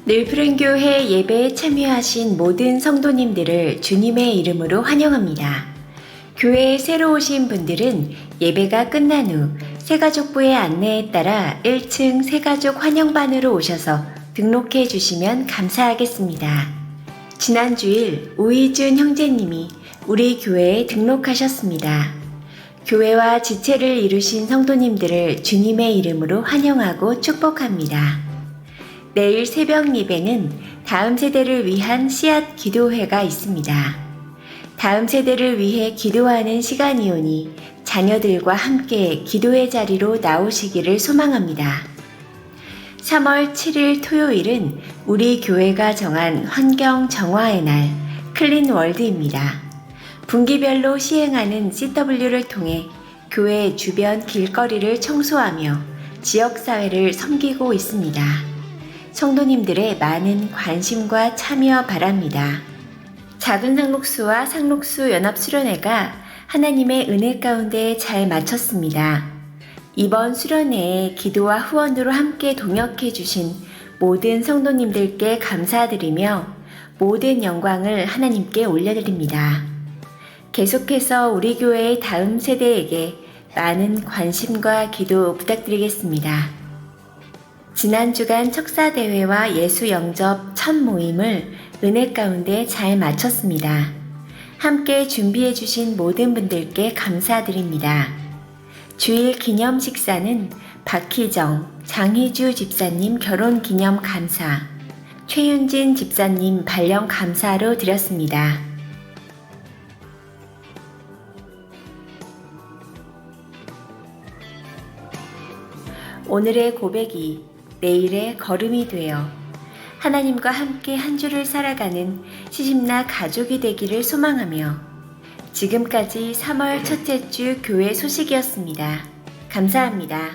늘푸른교회 예배에 참여하신 모든 성도님들을 주님의 이름으로 환영합니다. 교회에 새로 오신 분들은 예배가 끝난 후 새가족부의 안내에 따라 1층 새가족 환영반으로 오셔서 등록해 주시면 감사하겠습니다. 지난 주일 오희준 형제님이 우리 교회에 등록하셨습니다. 교회와 지체를 이루신 성도님들을 주님의 이름으로 환영하고 축복합니다. 내일 새벽 예배는 다음 세대를 위한 씨앗 기도회가 있습니다. 다음 세대를 위해 기도하는 시간이오니 자녀들과 함께 기도의 자리로 나오시기를 소망합니다. 3월 7일 토요일은 우리 교회가 정한 환경 정화의 날 클린 월드입니다. 분기별로 시행하는 CW를 통해 교회 주변 길거리를 청소하며 지역사회를 섬기고 있습니다. 성도님들의 많은 관심과 참여 바랍니다. 작은 상록수와 상록수 연합수련회가 하나님의 은혜 가운데 잘 마쳤습니다. 이번 수련회에 기도와 후원으로 함께 동역해 주신 모든 성도님들께 감사드리며 모든 영광을 하나님께 올려드립니다. 계속해서 우리 교회의 다음 세대에게 많은 관심과 기도 부탁드리겠습니다. 지난 주간 척사대회와 예수영접 첫 모임을 은혜 가운데 잘 마쳤습니다. 함께 준비해 주신 모든 분들께 감사드립니다. 주일 기념 식사는 박희정, 장희주 집사님 결혼 기념 감사, 최윤진 집사님 발령 감사로 드렸습니다. 오늘의 고백이 내일의 걸음이 되어 하나님과 함께 한 주를 살아가는 시집나 가족이 되기를 소망하며 지금까지 3월 첫째 주 교회 소식이었습니다. 감사합니다.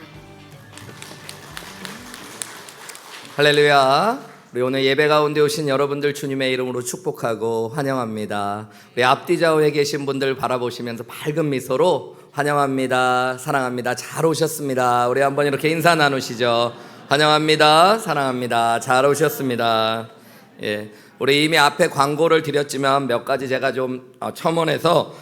할렐루야. 우리 오늘 예배 가운데 오신 여러분들 주님의 이름으로 축복하고 환영합니다. 우리 앞뒤 좌우에 계신 분들 바라보시면서 밝은 미소로 환영합니다. 사랑합니다. 잘 오셨습니다. 우리 한번 이렇게 인사 나누시죠. 환영합니다. 사랑합니다. 잘 오셨습니다. 예, 우리 이미 앞에 광고를 드렸지만 몇 가지 제가 좀 첨언해서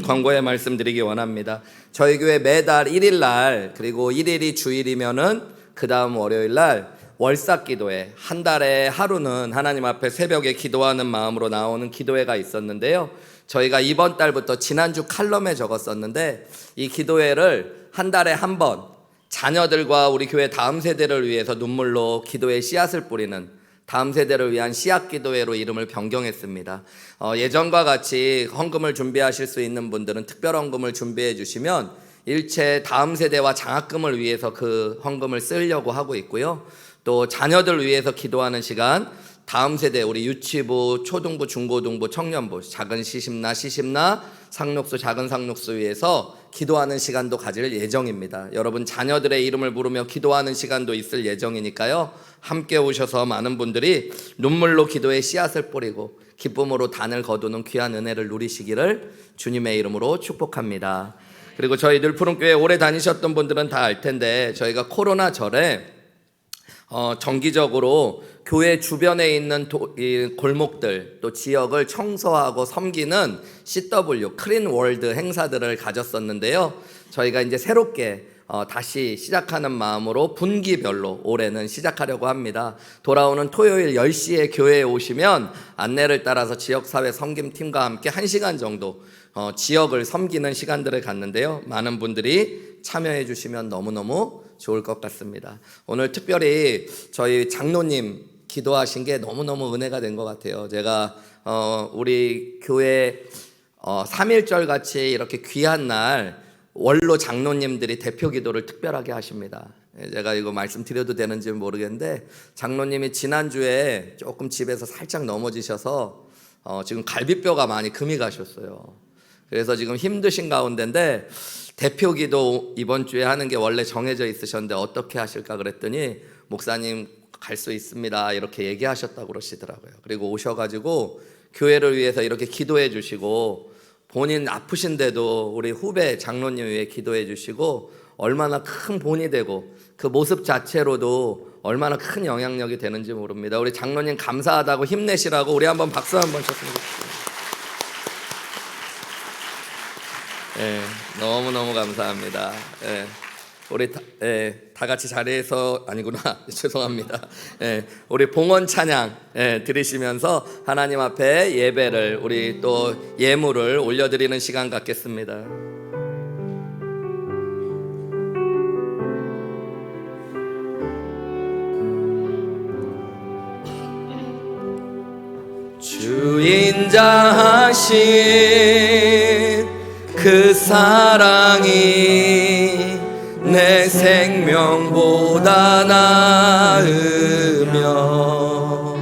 광고에 말씀드리기 원합니다. 저희 교회 매달 1일 날 그리고 1일이 주일이면은 그 다음 월요일 날 월삭 기도회, 한 달에 하루는 하나님 앞에 새벽에 기도하는 마음으로 나오는 기도회가 있었는데요. 저희가 이번 달부터 지난주 칼럼에 적었었는데 이 기도회를 한 달에 한 번 자녀들과 우리 교회 다음 세대를 위해서 눈물로 기도의 씨앗을 뿌리는 다음 세대를 위한 씨앗 기도회로 이름을 변경했습니다. 예전과 같이 헌금을 준비하실 수 있는 분들은 특별 헌금을 준비해 주시면 일체 다음 세대와 장학금을 위해서 그 헌금을 쓰려고 하고 있고요. 또 자녀들 위해서 기도하는 시간, 다음 세대 우리 유치부, 초등부, 중고등부, 청년부, 작은 시집나 상록수, 작은 상록수 위해서 기도하는 시간도 가질 예정입니다. 여러분 자녀들의 이름을 부르며 기도하는 시간도 있을 예정이니까요. 함께 오셔서 많은 분들이 눈물로 기도의 씨앗을 뿌리고 기쁨으로 단을 거두는 귀한 은혜를 누리시기를 주님의 이름으로 축복합니다. 그리고 저희 늘푸른교회 오래 다니셨던 분들은 다 알 텐데 저희가 코로나 전에 정기적으로 교회 주변에 있는 이 골목들 또 지역을 청소하고 섬기는 CW 클린 월드 행사들을 가졌었는데요. 저희가 이제 새롭게 다시 시작하는 마음으로 분기별로 올해는 시작하려고 합니다. 돌아오는 토요일 10시에 교회에 오시면 안내를 따라서 지역사회 섬김팀과 함께 1시간 정도 지역을 섬기는 시간들을 갖는데요. 많은 분들이 참여해 주시면 너무너무 좋을 것 같습니다. 오늘 특별히 저희 장로님 기도하신 게 너무너무 은혜가 된 것 같아요. 제가 우리 교회 3.1절 같이 이렇게 귀한 날 원로 장로님들이 대표 기도를 특별하게 하십니다. 제가 이거 말씀드려도 되는지 모르겠는데 장로님이 지난주에 조금 집에서 살짝 넘어지셔서 지금 갈비뼈가 많이 금이 가셨어요. 그래서 지금 힘드신 가운데인데 대표 기도 이번 주에 하는 게 원래 정해져 있으셨는데 어떻게 하실까 그랬더니 목사님 갈 수 있습니다 이렇게 얘기하셨다고 그러시더라고요. 그리고 오셔가지고 교회를 위해서 이렇게 기도해 주시고 본인 아프신데도 우리 후배 장로님 위해 기도해 주시고 얼마나 큰 본이 되고 그 모습 자체로도 얼마나 큰 영향력이 되는지 모릅니다. 우리 장로님 감사하다고 힘내시라고 우리 한번 박수 한번 쳤으면 좋겠습니다. 예, 너무너무 감사합니다. 예, 우리 다 같이 자리에서 아니구나 죄송합니다. 예, 우리 봉헌 찬양 드리시면서 하나님 앞에 예배를 우리 또 예물을 올려드리는 시간 갖겠습니다. 주인자하신 그 사랑이 내 생명보다 나으며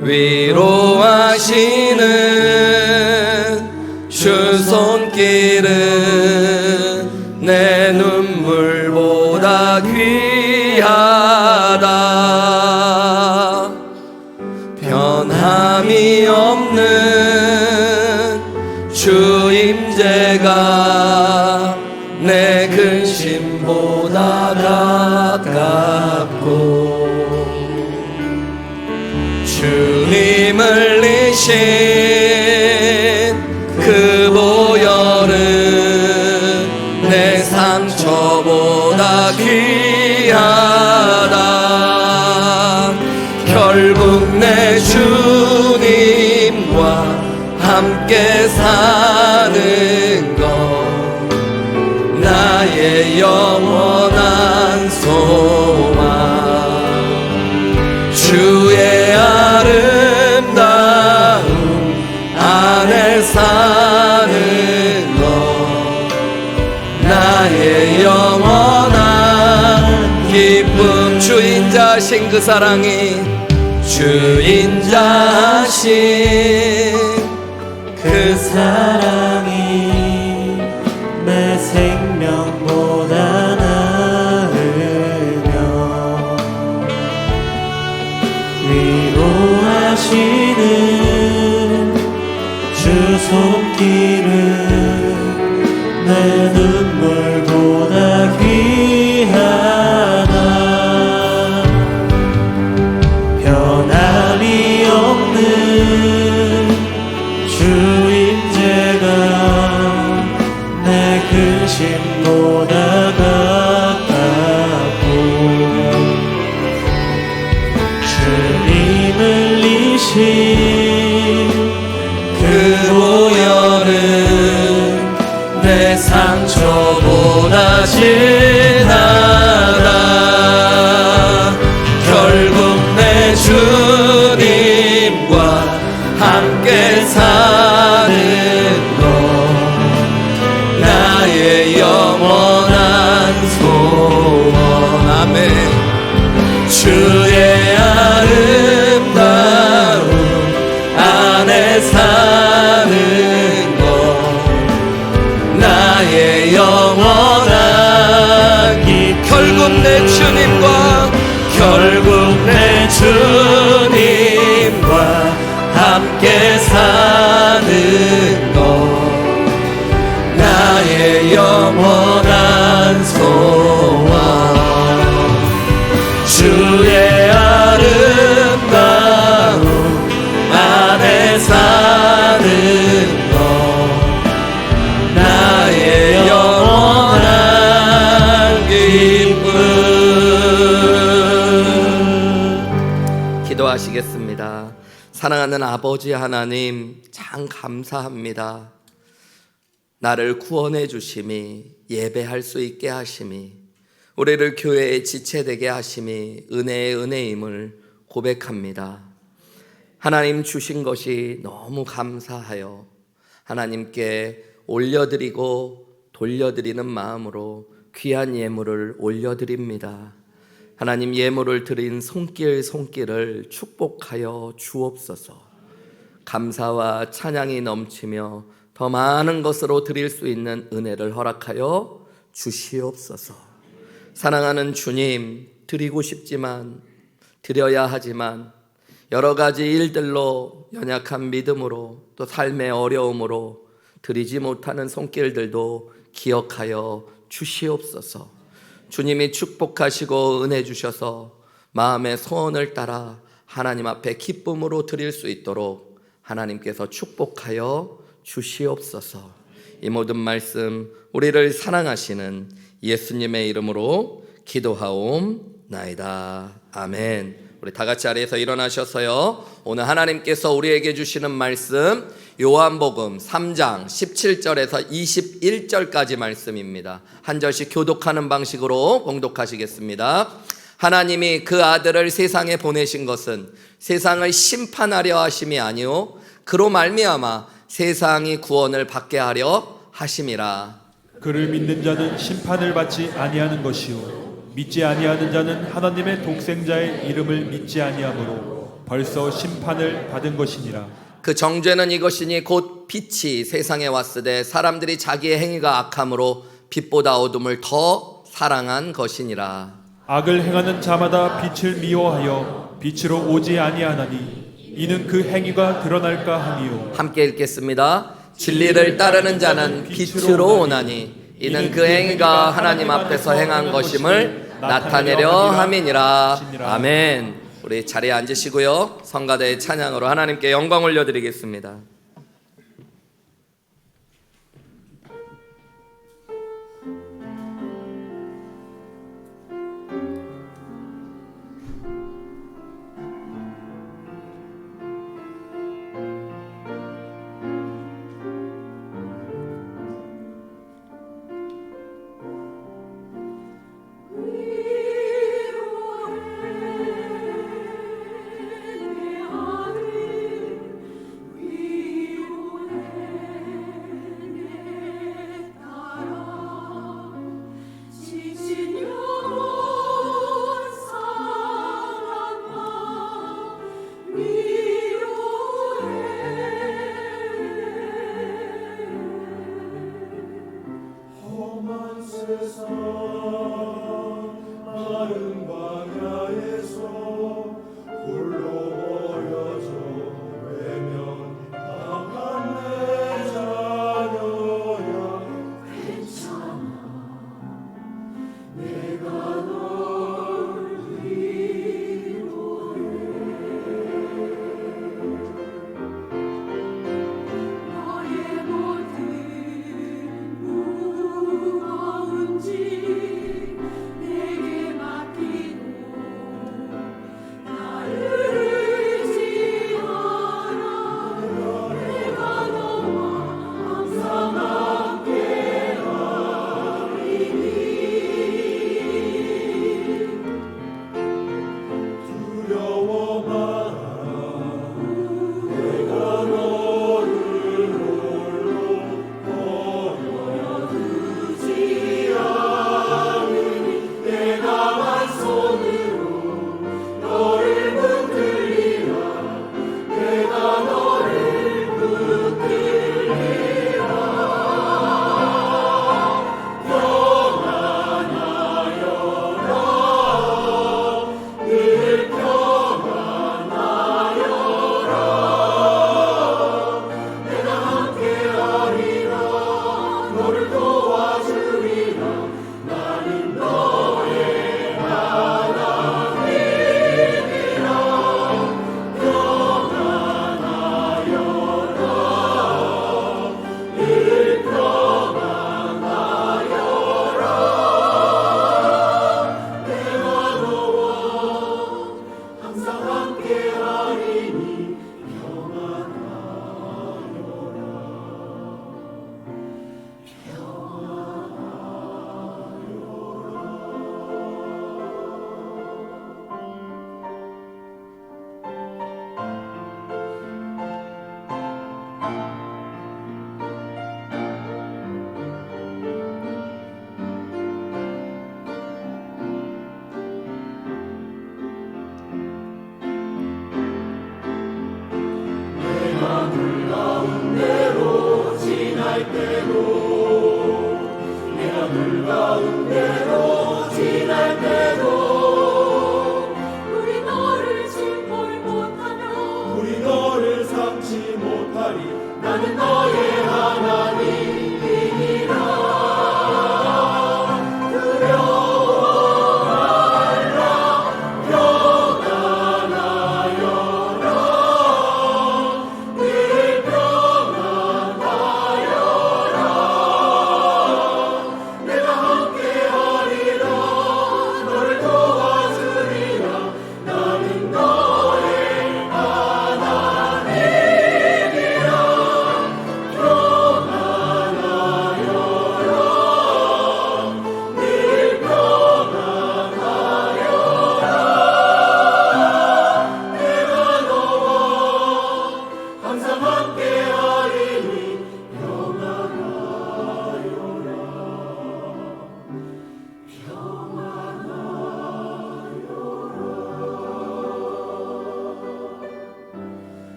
위로하시는 주 손길은 내 눈물보다 귀하다. 변함이 없는 주 임재가 내 근심보다 가깝고 주님을 이신 그 보혈은 내 상처보다 귀하다. 결국 내 주님과 함께 사는 것 나의 영원한 소망. 주의 아름다움 안에 사는 것 나의 영원한 기쁨. 주인자신 그 사랑이 주인자신 그 사랑이 내 생명보다 나으며 위로하시는 주 손길은 내 눈물보다 귀하다. 변함이 없는 주 임재가 내 근심보다 가깝고 주님을 이신 그 보혈은 내 상처보다 진하다. 결국 내 주님과 함께 사는 것 나의 영원한 소원. 아멘. 주의 아름다움 안에 사는 것 나의 영원한 길. 결국 내 주님과 함께 사는 것 나의 영원한 소원. 주의 아름다움 안에 사는 것 나의 영원한 기쁨. 기도하시겠습니다. 사랑하는 아버지 하나님, 참 감사합니다. 나를 구원해 주심이, 예배할 수 있게 하심이, 우리를 교회에 지체되게 하심이 은혜의 은혜임을 고백합니다. 하나님 주신 것이 너무 감사하여 하나님께 올려드리고 돌려드리는 마음으로 귀한 예물을 올려드립니다. 하나님, 예물을 드린 손길을 축복하여 주옵소서. 감사와 찬양이 넘치며 더 많은 것으로 드릴 수 있는 은혜를 허락하여 주시옵소서. 사랑하는 주님, 드리고 싶지만, 드려야 하지만 여러 가지 일들로, 연약한 믿음으로, 또 삶의 어려움으로 드리지 못하는 손길들도 기억하여 주시옵소서. 주님이 축복하시고 은혜 주셔서 마음의 소원을 따라 하나님 앞에 기쁨으로 드릴 수 있도록 하나님께서 축복하여 주시옵소서. 이 모든 말씀 우리를 사랑하시는 예수님의 이름으로 기도하옵나이다. 아멘. 우리 다 같이 자리에서 일어나셔서요, 오늘 하나님께서 우리에게 주시는 말씀 요한복음 3장 17절에서 21절까지 말씀입니다. 한 절씩 교독하는 방식으로 봉독하시겠습니다. 하나님이 그 아들을 세상에 보내신 것은 세상을 심판하려 하심이 아니요 그로 말미암아 세상이 구원을 받게 하려 하심이라. 그를 믿는 자는 심판을 받지 아니하는 것이요 믿지 아니하는 자는 하나님의 독생자의 이름을 믿지 아니하므로 벌써 심판을 받은 것이니라. 그 정죄는 이것이니 곧 빛이 세상에 왔으되 사람들이 자기의 행위가 악함으로 빛보다 어둠을 더 사랑한 것이니라. 악을 행하는 자마다 빛을 미워하여 빛으로 오지 아니하나니 이는 그 행위가 드러날까 함이요. 함께 읽겠습니다. 진리를 따르는 자는 빛으로 오나니 이는 그 행위가 하나님 앞에서 행한 것임을 나타내려 함이니라. 아멘. 우리 자리에 앉으시고요, 성가대의 찬양으로 하나님께 영광 올려드리겠습니다.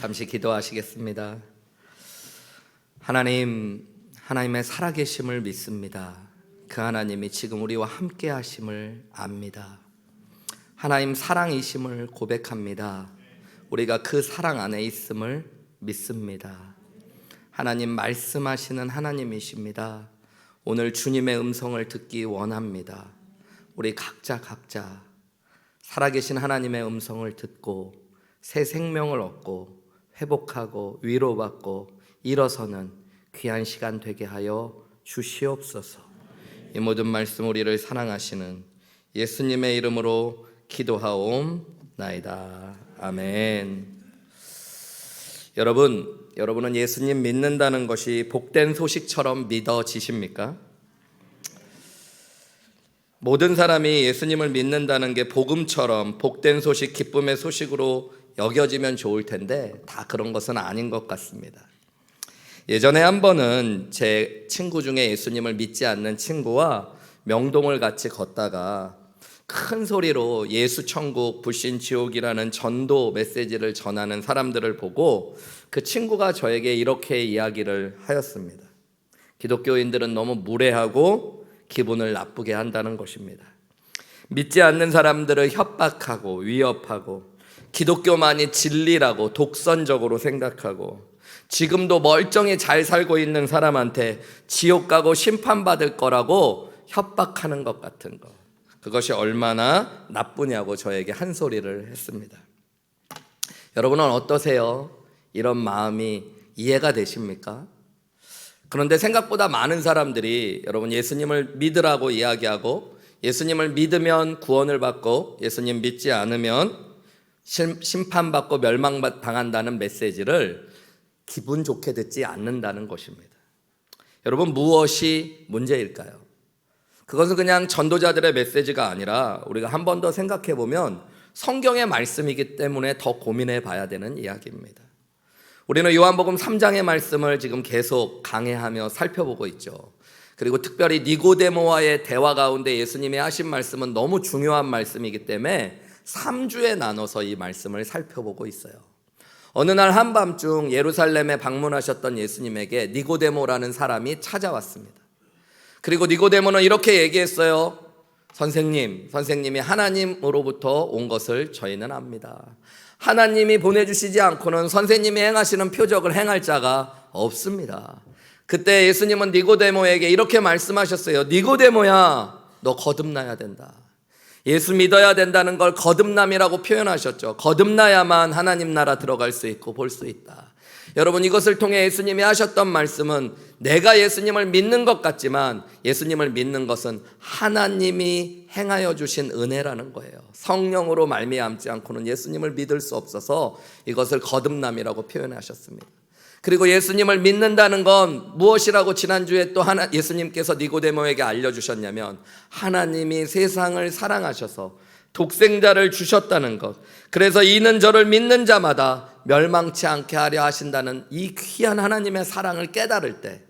잠시 기도하시겠습니다. 하나님, 하나님의 살아계심을 믿습니다. 그 하나님이 지금 우리와 함께 하심을 압니다. 하나님 사랑이심을 고백합니다. 우리가 그 사랑 안에 있음을 믿습니다. 하나님 말씀하시는 하나님이십니다. 오늘 주님의 음성을 듣기 원합니다. 우리 각자 살아계신 하나님의 음성을 듣고 새 생명을 얻고 회복하고 위로받고 일어서는 귀한 시간 되게 하여 주시옵소서. 이 모든 말씀 우리를 사랑하시는 예수님의 이름으로 기도하옵나이다. 아멘. 여러분은 예수님 믿는다는 것이 복된 소식처럼 믿어지십니까? 모든 사람이 예수님을 믿는다는 게 복음처럼 복된 소식, 기쁨의 소식으로 여겨지면 좋을 텐데 다 그런 것은 아닌 것 같습니다. 예전에 한 번은 제 친구 중에 예수님을 믿지 않는 친구와 명동을 같이 걷다가 큰 소리로 예수 천국, 불신 지옥이라는 전도 메시지를 전하는 사람들을 보고 그 친구가 저에게 이렇게 이야기를 하였습니다. 기독교인들은 너무 무례하고 기분을 나쁘게 한다는 것입니다. 믿지 않는 사람들을 협박하고 위협하고 기독교만이 진리라고 독선적으로 생각하고 지금도 멀쩡히 잘 살고 있는 사람한테 지옥 가고 심판받을 거라고 협박하는 것 같은 거, 그것이 얼마나 나쁘냐고 저에게 한 소리를 했습니다. 여러분은 어떠세요? 이런 마음이 이해가 되십니까? 그런데 생각보다 많은 사람들이 여러분 예수님을 믿으라고 이야기하고 예수님을 믿으면 구원을 받고 예수님 믿지 않으면 심판받고 멸망당한다는 메시지를 기분 좋게 듣지 않는다는 것입니다. 여러분 무엇이 문제일까요? 그것은 그냥 전도자들의 메시지가 아니라 우리가 한 번 더 생각해 보면 성경의 말씀이기 때문에 더 고민해 봐야 되는 이야기입니다. 우리는 요한복음 3장의 말씀을 지금 계속 강해하며 살펴보고 있죠. 그리고 특별히 니고데모와의 대화 가운데 예수님이 하신 말씀은 너무 중요한 말씀이기 때문에 3주에 나눠서 이 말씀을 살펴보고 있어요. 어느 날 한밤중 예루살렘에 방문하셨던 예수님에게 니고데모라는 사람이 찾아왔습니다. 그리고 니고데모는 이렇게 얘기했어요. 선생님이 하나님으로부터 온 것을 저희는 압니다. 하나님이 보내주시지 않고는 선생님이 행하시는 표적을 행할 자가 없습니다. 그때 예수님은 니고데모에게 이렇게 말씀하셨어요. 니고데모야, 너 거듭나야 된다. 예수 믿어야 된다는 걸 거듭남이라고 표현하셨죠. 거듭나야만 하나님 나라 들어갈 수 있고 볼 수 있다. 여러분 이것을 통해 예수님이 하셨던 말씀은 내가 예수님을 믿는 것 같지만 예수님을 믿는 것은 하나님이 행하여 주신 은혜라는 거예요. 성령으로 말미암지 않고는 예수님을 믿을 수 없어서 이것을 거듭남이라고 표현하셨습니다. 그리고 예수님을 믿는다는 건 무엇이라고 지난주에 또 예수님께서 니고데모에게 알려주셨냐면 하나님이 세상을 사랑하셔서 독생자를 주셨다는 것, 그래서 이는 저를 믿는 자마다 멸망치 않게 하려 하신다는 이 귀한 하나님의 사랑을 깨달을 때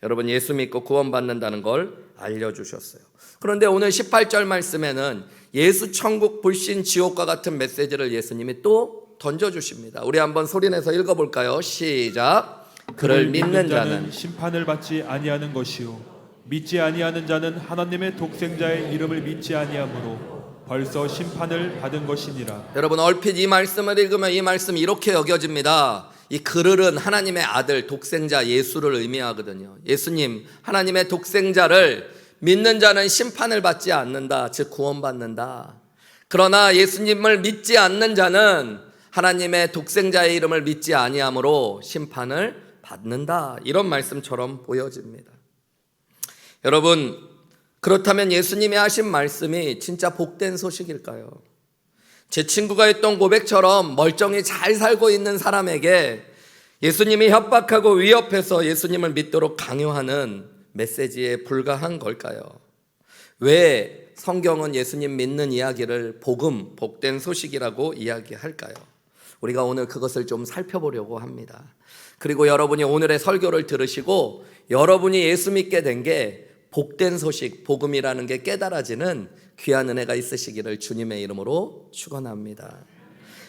여러분 예수 믿고 구원받는다는 걸 알려주셨어요. 그런데 오늘 18절 말씀에는 예수 천국 불신 지옥과 같은 메시지를 예수님이 또 던져주십니다. 우리 한번 소리내서 읽어볼까요? 시작. 그를 믿는 자는 심판을 받지 아니하는 것이요 믿지 아니하는 자는 하나님의 독생자의 이름을 믿지 아니하므로 벌써 심판을 받은 것이니라. 여러분 얼핏 이 말씀을 읽으면 이 말씀이 이렇게 여겨집니다. 이 그를은 하나님의 아들 독생자 예수를 의미하거든요. 예수님 하나님의 독생자를 믿는 자는 심판을 받지 않는다, 즉 구원받는다. 그러나 예수님을 믿지 않는 자는 하나님의 독생자의 이름을 믿지 아니하므로 심판을 받는다. 이런 말씀처럼 보여집니다. 여러분 그렇다면 예수님이 하신 말씀이 진짜 복된 소식일까요? 제 친구가 했던 고백처럼 멀쩡히 잘 살고 있는 사람에게 예수님이 협박하고 위협해서 예수님을 믿도록 강요하는 메시지에 불과한 걸까요? 왜 성경은 예수님 믿는 이야기를 복음, 복된 소식이라고 이야기할까요? 우리가 오늘 그것을 좀 살펴보려고 합니다. 그리고 여러분이 오늘의 설교를 들으시고 여러분이 예수 믿게 된 게 복된 소식, 복음이라는 게 깨달아지는 귀한 은혜가 있으시기를 주님의 이름으로 축원합니다.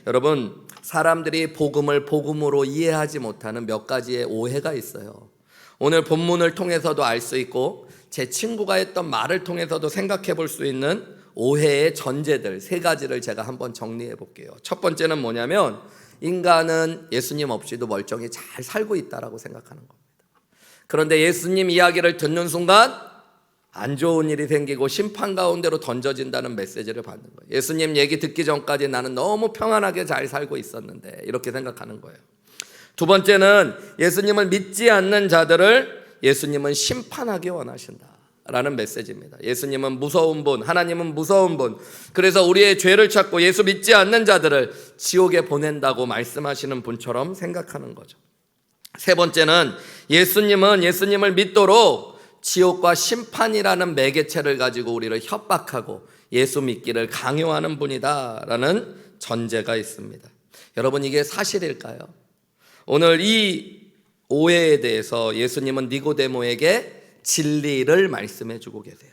여러분, 사람들이 복음을 복음으로 이해하지 못하는 몇 가지의 오해가 있어요. 오늘 본문을 통해서도 알 수 있고 제 친구가 했던 말을 통해서도 생각해 볼 수 있는 오해의 전제들 세 가지를 제가 한번 정리해 볼게요. 첫 번째는 뭐냐면 인간은 예수님 없이도 멀쩡히 잘 살고 있다라고 생각하는 겁니다. 그런데 예수님 이야기를 듣는 순간 안 좋은 일이 생기고 심판 가운데로 던져진다는 메시지를 받는 거예요. 예수님 얘기 듣기 전까지 나는 너무 평안하게 잘 살고 있었는데 이렇게 생각하는 거예요. 두 번째는 예수님을 믿지 않는 자들을 예수님은 심판하기 원하신다라는 메시지입니다. 예수님은 무서운 분, 하나님은 무서운 분. 그래서 우리의 죄를 찾고 예수 믿지 않는 자들을 지옥에 보낸다고 말씀하시는 분처럼 생각하는 거죠. 세 번째는 예수님은 예수님을 믿도록 지옥과 심판이라는 매개체를 가지고 우리를 협박하고 예수 믿기를 강요하는 분이다라는 전제가 있습니다. 여러분, 이게 사실일까요? 오늘 이 오해에 대해서 예수님은 니고데모에게 진리를 말씀해 주고 계세요.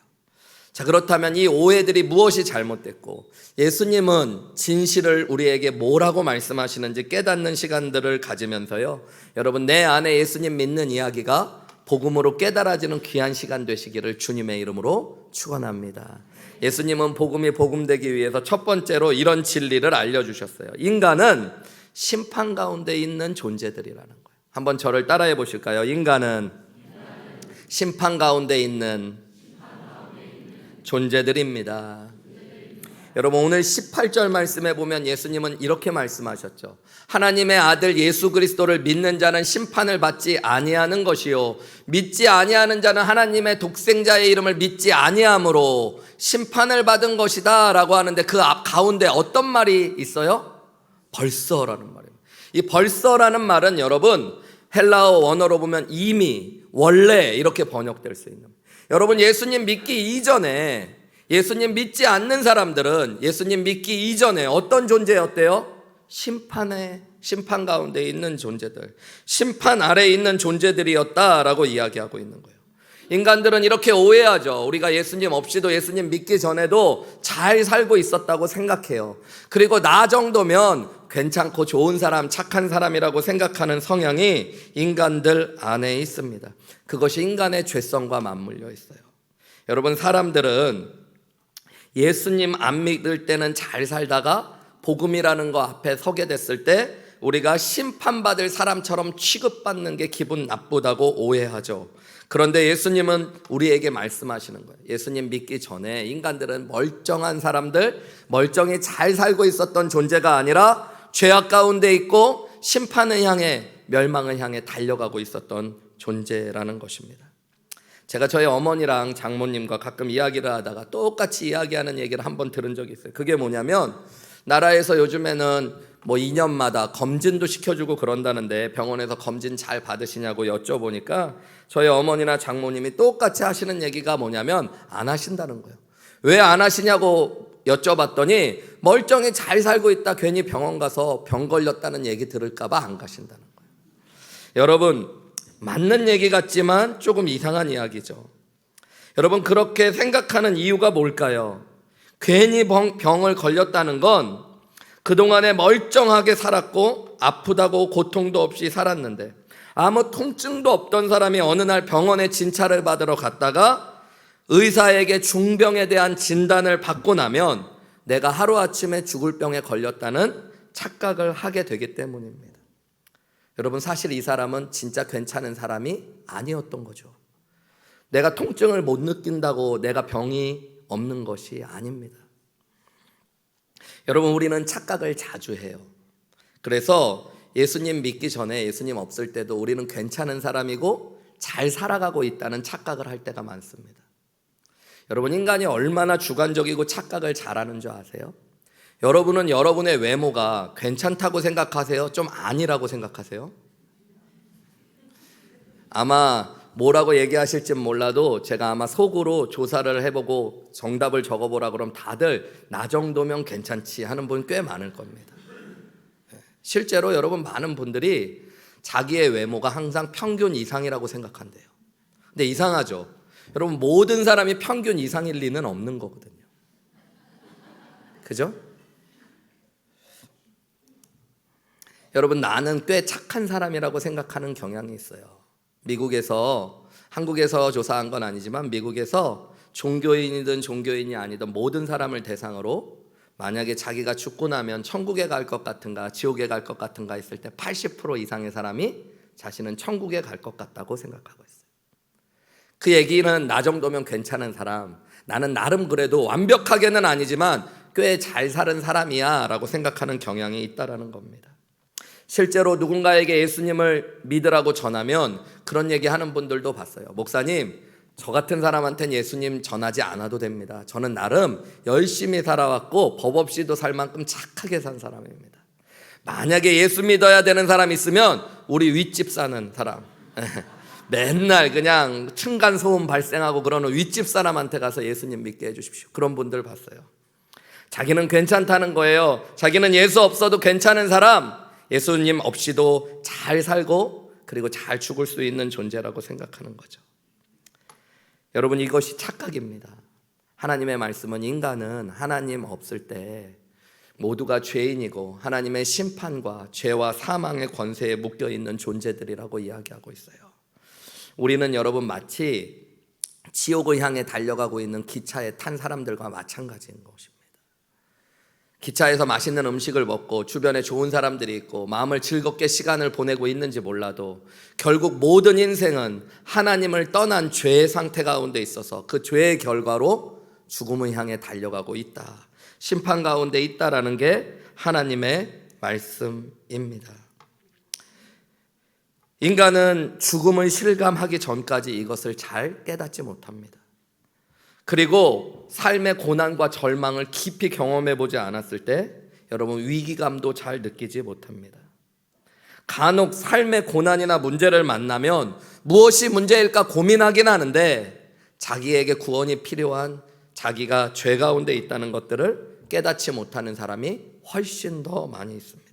자, 그렇다면 이 오해들이 무엇이 잘못됐고 예수님은 진실을 우리에게 뭐라고 말씀하시는지 깨닫는 시간들을 가지면서요, 여러분, 내 안에 예수님 믿는 이야기가 복음으로 깨달아지는 귀한 시간 되시기를 주님의 이름으로 축원합니다. 예수님은 복음이 복음되기 위해서 첫 번째로 이런 진리를 알려주셨어요. 인간은 심판 가운데 있는 존재들이라는 거예요. 한번 저를 따라해 보실까요? 인간은 심판 가운데 있는 존재들입니다. 여러분, 오늘 18절 말씀에 보면 예수님은 이렇게 말씀하셨죠. 하나님의 아들 예수 그리스도를 믿는 자는 심판을 받지 아니하는 것이요 믿지 아니하는 자는 하나님의 독생자의 이름을 믿지 아니함으로 심판을 받은 것이다 라고 하는데 그 앞 가운데 어떤 말이 있어요? 벌써라는 말입니다. 이 벌써라는 말은 여러분 헬라어 원어로 보면 이미, 원래 이렇게 번역될 수 있는, 여러분, 예수님 믿기 이전에, 예수님 믿지 않는 사람들은 예수님 믿기 이전에 어떤 존재였대요? 심판 가운데 있는 존재들, 심판 아래에 있는 존재들이었다라고 이야기하고 있는 거예요. 인간들은 이렇게 오해하죠. 우리가 예수님 없이도 예수님 믿기 전에도 잘 살고 있었다고 생각해요. 그리고 나 정도면 괜찮고 좋은 사람, 착한 사람이라고 생각하는 성향이 인간들 안에 있습니다. 그것이 인간의 죄성과 맞물려 있어요. 여러분, 사람들은 예수님 안 믿을 때는 잘 살다가 복음이라는 거 앞에 서게 됐을 때 우리가 심판받을 사람처럼 취급받는 게 기분 나쁘다고 오해하죠. 그런데 예수님은 우리에게 말씀하시는 거예요. 예수님 믿기 전에 인간들은 멀쩡한 사람들, 멀쩡히 잘 살고 있었던 존재가 아니라 죄악 가운데 있고 심판을 향해, 멸망을 향해 달려가고 있었던 존재라는 것입니다. 제가 저희 어머니랑 장모님과 가끔 이야기를 하다가 똑같이 이야기하는 얘기를 한번 들은 적이 있어요. 그게 뭐냐면 나라에서 요즘에는 뭐 2년마다 검진도 시켜주고 그런다는데 병원에서 검진 잘 받으시냐고 여쭤보니까 저희 어머니나 장모님이 똑같이 하시는 얘기가 뭐냐면 안 하신다는 거예요. 왜 안 하시냐고 여쭤봤더니 멀쩡히 잘 살고 있다 괜히 병원 가서 병 걸렸다는 얘기 들을까 봐 안 가신다는 거예요. 여러분, 맞는 얘기 같지만 조금 이상한 이야기죠. 여러분, 그렇게 생각하는 이유가 뭘까요? 괜히 병을 걸렸다는 건 그동안에 멀쩡하게 살았고 아프다고 고통도 없이 살았는데 아무 통증도 없던 사람이 어느 날 병원에 진찰을 받으러 갔다가 의사에게 중병에 대한 진단을 받고 나면 내가 하루아침에 죽을 병에 걸렸다는 착각을 하게 되기 때문입니다. 여러분, 사실 이 사람은 진짜 괜찮은 사람이 아니었던 거죠. 내가 통증을 못 느낀다고 내가 병이 없는 것이 아닙니다. 여러분, 우리는 착각을 자주 해요. 그래서 예수님 믿기 전에, 예수님 없을 때도 우리는 괜찮은 사람이고 잘 살아가고 있다는 착각을 할 때가 많습니다. 여러분, 인간이 얼마나 주관적이고 착각을 잘하는 줄 아세요? 여러분은 여러분의 외모가 괜찮다고 생각하세요? 좀 아니라고 생각하세요? 아마 뭐라고 얘기하실지 몰라도 제가 아마 속으로 조사를 해보고 정답을 적어보라 그러면 다들 나 정도면 괜찮지 하는 분 꽤 많을 겁니다. 실제로 여러분, 많은 분들이 자기의 외모가 항상 평균 이상이라고 생각한대요. 근데 이상하죠? 여러분, 모든 사람이 평균 이상일 리는 없는 거거든요. 그죠? 여러분, 나는 꽤 착한 사람이라고 생각하는 경향이 있어요. 한국에서 조사한 건 아니지만 미국에서 종교인이든 종교인이 아니든 모든 사람을 대상으로 만약에 자기가 죽고 나면 천국에 갈 것 같은가 지옥에 갈 것 같은가 했을 때 80% 이상의 사람이 자신은 천국에 갈 것 같다고 생각하고 있어요. 그 얘기는 나 정도면 괜찮은 사람, 나는 나름 그래도 완벽하게는 아니지만 꽤 잘 사는 사람이야 라고 생각하는 경향이 있다라는 겁니다. 실제로 누군가에게 예수님을 믿으라고 전하면 그런 얘기하는 분들도 봤어요. 목사님, 저 같은 사람한테는 예수님 전하지 않아도 됩니다. 저는 나름 열심히 살아왔고 법 없이도 살 만큼 착하게 산 사람입니다. 만약에 예수 믿어야 되는 사람 있으면 우리 윗집 사는 사람, 맨날 그냥 층간소음 발생하고 그러는 윗집 사람한테 가서 예수님 믿게 해주십시오. 그런 분들 봤어요. 자기는 괜찮다는 거예요. 자기는 예수 없어도 괜찮은 사람, 예수님 없이도 잘 살고 그리고 잘 죽을 수 있는 존재라고 생각하는 거죠. 여러분, 이것이 착각입니다. 하나님의 말씀은 인간은 하나님 없을 때 모두가 죄인이고 하나님의 심판과 죄와 사망의 권세에 묶여 있는 존재들이라고 이야기하고 있어요. 우리는 여러분 마치 지옥을 향해 달려가고 있는 기차에 탄 사람들과 마찬가지인 것입니다. 기차에서 맛있는 음식을 먹고 주변에 좋은 사람들이 있고 마음을 즐겁게 시간을 보내고 있는지 몰라도 결국 모든 인생은 하나님을 떠난 죄의 상태 가운데 있어서 그 죄의 결과로 죽음을 향해 달려가고 있다. 심판 가운데 있다라는 게 하나님의 말씀입니다. 인간은 죽음을 실감하기 전까지 이것을 잘 깨닫지 못합니다. 그리고 삶의 고난과 절망을 깊이 경험해 보지 않았을 때 여러분 위기감도 잘 느끼지 못합니다. 간혹 삶의 고난이나 문제를 만나면 무엇이 문제일까 고민하긴 하는데 자기에게 구원이 필요한 자기가 죄 가운데 있다는 것들을 깨닫지 못하는 사람이 훨씬 더 많이 있습니다.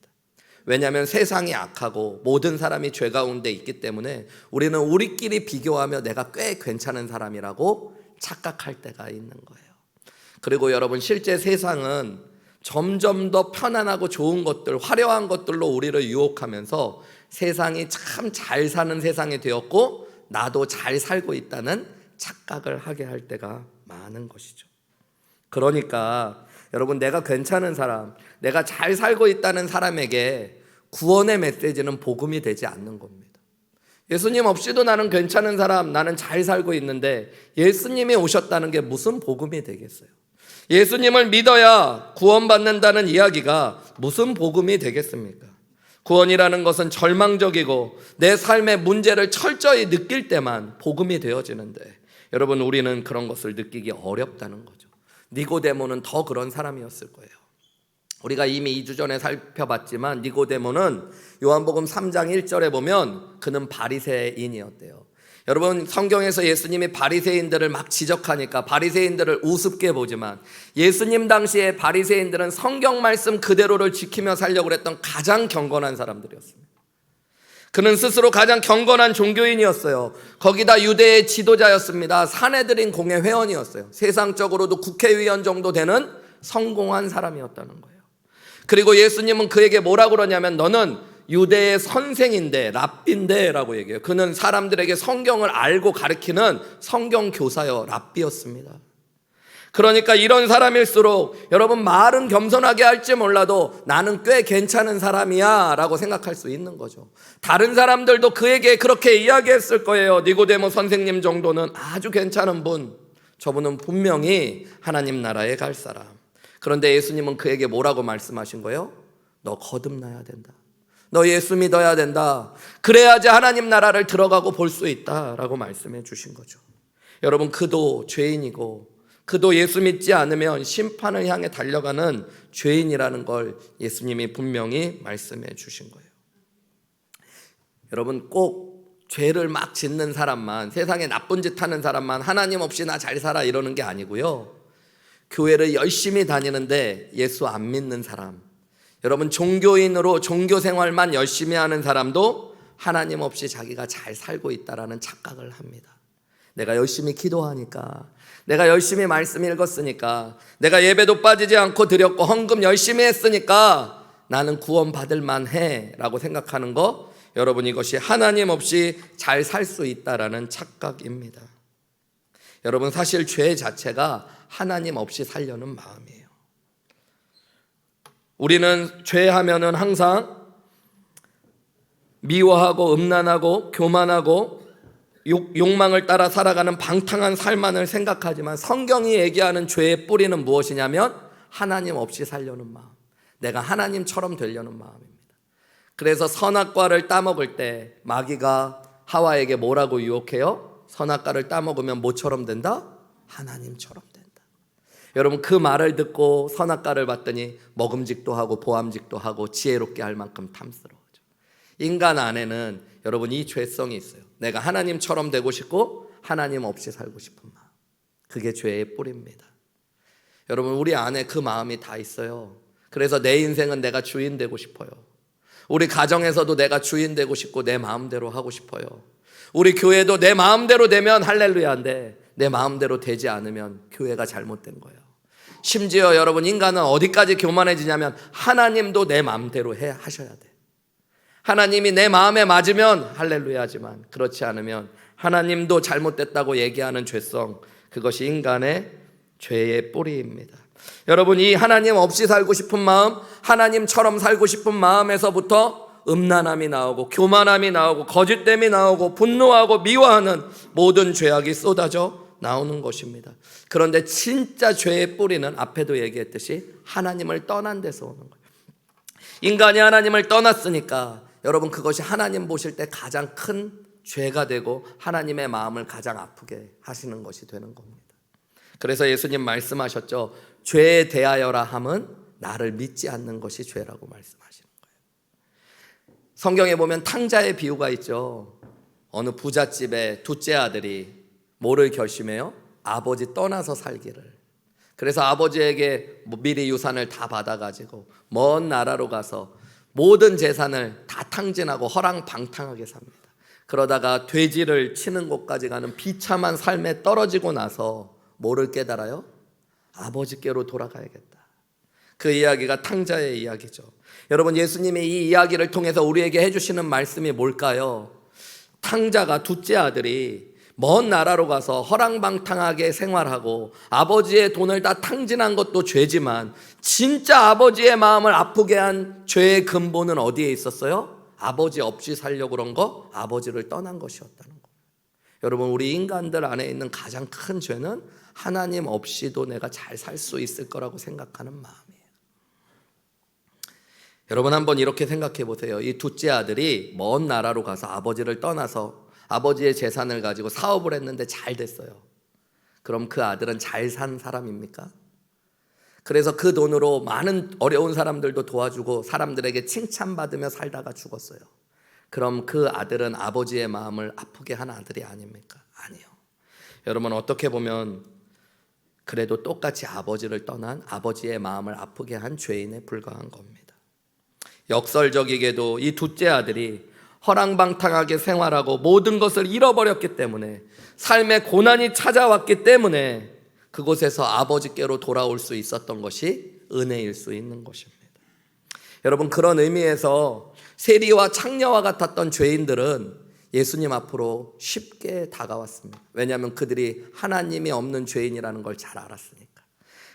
왜냐하면 세상이 악하고 모든 사람이 죄 가운데 있기 때문에 우리는 우리끼리 비교하며 내가 꽤 괜찮은 사람이라고 착각할 때가 있는 거예요. 그리고 여러분, 실제 세상은 점점 더 편안하고 좋은 것들, 화려한 것들로 우리를 유혹하면서 세상이 참 잘 사는 세상이 되었고 나도 잘 살고 있다는 착각을 하게 할 때가 많은 것이죠. 그러니까 여러분, 내가 괜찮은 사람, 내가 잘 살고 있다는 사람에게 구원의 메시지는 복음이 되지 않는 겁니다. 예수님 없이도 나는 괜찮은 사람, 나는 잘 살고 있는데 예수님이 오셨다는 게 무슨 복음이 되겠어요? 예수님을 믿어야 구원받는다는 이야기가 무슨 복음이 되겠습니까? 구원이라는 것은 절망적이고 내 삶의 문제를 철저히 느낄 때만 복음이 되어지는데 여러분, 우리는 그런 것을 느끼기 어렵다는 거죠. 니고데모는 더 그런 사람이었을 거예요. 우리가 이미 2주 전에 살펴봤지만 니고데모는 요한복음 3장 1절에 보면 그는 바리새인이었대요. 여러분, 성경에서 예수님이 바리새인들을 막 지적하니까 바리새인들을 우습게 보지만 예수님 당시에 바리새인들은 성경 말씀 그대로를 지키며 살려고 했던 가장 경건한 사람들이었습니다. 그는 스스로 가장 경건한 종교인이었어요. 거기다 유대의 지도자였습니다. 사내들인 공회 회원이었어요. 세상적으로도 국회의원 정도 되는 성공한 사람이었다는 거예요. 그리고 예수님은 그에게 뭐라고 그러냐면 너는 유대의 선생인데 랍비인데 라고 얘기해요. 그는 사람들에게 성경을 알고 가르치는 성경 교사요, 랍비였습니다. 그러니까 이런 사람일수록 여러분 말은 겸손하게 할지 몰라도 나는 꽤 괜찮은 사람이야 라고 생각할 수 있는 거죠. 다른 사람들도 그에게 그렇게 이야기했을 거예요. 니고데모 선생님 정도는 아주 괜찮은 분, 저분은 분명히 하나님 나라에 갈 사람. 그런데 예수님은 그에게 뭐라고 말씀하신 거예요? 너 거듭나야 된다. 너 예수 믿어야 된다. 그래야지 하나님 나라를 들어가고 볼 수 있다라고 말씀해 주신 거죠. 여러분, 그도 죄인이고 그도 예수 믿지 않으면 심판을 향해 달려가는 죄인이라는 걸 예수님이 분명히 말씀해 주신 거예요. 여러분, 꼭 죄를 막 짓는 사람만, 세상에 나쁜 짓 하는 사람만 하나님 없이 나 잘 살아 이러는 게 아니고요. 교회를 열심히 다니는데 예수 안 믿는 사람, 여러분 종교인으로 종교 생활만 열심히 하는 사람도 하나님 없이 자기가 잘 살고 있다라는 착각을 합니다. 내가 열심히 기도하니까, 내가 열심히 말씀 읽었으니까, 내가 예배도 빠지지 않고 드렸고 헌금 열심히 했으니까 나는 구원받을 만해 라고 생각하는 거, 여러분 이것이 하나님 없이 잘 살 수 있다라는 착각입니다. 여러분 사실 죄 자체가 하나님 없이 살려는 마음이에요. 우리는 죄하면은 항상 미워하고 음란하고 교만하고 욕망을 따라 살아가는 방탕한 삶만을 생각하지만 성경이 얘기하는 죄의 뿌리는 무엇이냐면 하나님 없이 살려는 마음, 내가 하나님처럼 되려는 마음입니다. 그래서 선악과를 따먹을 때 마귀가 하와에게 뭐라고 유혹해요? 선악과를 따먹으면 뭐처럼 된다? 하나님처럼 된다. 여러분 그 말을 듣고 선악과를 봤더니 먹음직도 하고 보암직도 하고 지혜롭게 할 만큼 탐스러워져. 인간 안에는 여러분 이 죄성이 있어요. 내가 하나님처럼 되고 싶고 하나님 없이 살고 싶은 마음, 그게 죄의 뿌리입니다. 여러분 우리 안에 그 마음이 다 있어요. 그래서 내 인생은 내가 주인 되고 싶어요. 우리 가정에서도 내가 주인 되고 싶고 내 마음대로 하고 싶어요. 우리 교회도 내 마음대로 되면 할렐루야인데 내 마음대로 되지 않으면 교회가 잘못된 거예요. 심지어 여러분 인간은 어디까지 교만해지냐면 하나님도 내 마음대로 하셔야 돼. 하나님이 내 마음에 맞으면 할렐루야지만 그렇지 않으면 하나님도 잘못됐다고 얘기하는 죄성, 그것이 인간의 죄의 뿌리입니다. 여러분 이 하나님 없이 살고 싶은 마음, 하나님처럼 살고 싶은 마음에서부터 음란함이 나오고 교만함이 나오고 거짓됨이 나오고 분노하고 미워하는 모든 죄악이 쏟아져 나오는 것입니다. 그런데 진짜 죄의 뿌리는 앞에도 얘기했듯이 하나님을 떠난 데서 오는 거예요. 인간이 하나님을 떠났으니까 여러분 그것이 하나님 보실 때 가장 큰 죄가 되고 하나님의 마음을 가장 아프게 하시는 것이 되는 겁니다. 그래서 예수님 말씀하셨죠. 죄에 대하여라 함은 나를 믿지 않는 것이 죄라고 말씀하시는 거예요. 성경에 보면 탕자의 비유가 있죠. 어느 부잣집의 둘째 아들이 뭐를 결심해요? 아버지 떠나서 살기를. 그래서 아버지에게 미리 유산을 다 받아가지고 먼 나라로 가서 모든 재산을 다 탕진하고 허랑방탕하게 삽니다. 그러다가 돼지를 치는 곳까지 가는 비참한 삶에 떨어지고 나서 뭐를 깨달아요? 아버지께로 돌아가야겠다. 그 이야기가 탕자의 이야기죠. 여러분 예수님이 이 이야기를 통해서 우리에게 해주시는 말씀이 뭘까요? 탕자가 둘째 아들이 먼 나라로 가서 허랑방탕하게 생활하고 아버지의 돈을 다 탕진한 것도 죄지만 진짜 아버지의 마음을 아프게 한 죄의 근본은 어디에 있었어요? 아버지 없이 살려고 그런 거, 아버지를 떠난 것이었다는 거예요. 여러분 우리 인간들 안에 있는 가장 큰 죄는 하나님 없이도 내가 잘 살 수 있을 거라고 생각하는 마음이에요. 여러분 한번 이렇게 생각해 보세요. 이 둘째 아들이 먼 나라로 가서 아버지를 떠나서 아버지의 재산을 가지고 사업을 했는데 잘 됐어요. 그럼 그 아들은 잘 산 사람입니까? 그래서 그 돈으로 많은 어려운 사람들도 도와주고 사람들에게 칭찬받으며 살다가 죽었어요. 그럼 그 아들은 아버지의 마음을 아프게 한 아들이 아닙니까? 아니요. 여러분 어떻게 보면 그래도 똑같이 아버지를 떠난 아버지의 마음을 아프게 한 죄인에 불과한 겁니다. 역설적이게도 이 둘째 아들이 허랑방탕하게 생활하고 모든 것을 잃어버렸기 때문에 삶의 고난이 찾아왔기 때문에 그곳에서 아버지께로 돌아올 수 있었던 것이 은혜일 수 있는 것입니다. 여러분 그런 의미에서 세리와 창녀와 같았던 죄인들은 예수님 앞으로 쉽게 다가왔습니다. 왜냐하면 그들이 하나님이 없는 죄인이라는 걸 잘 알았으니까.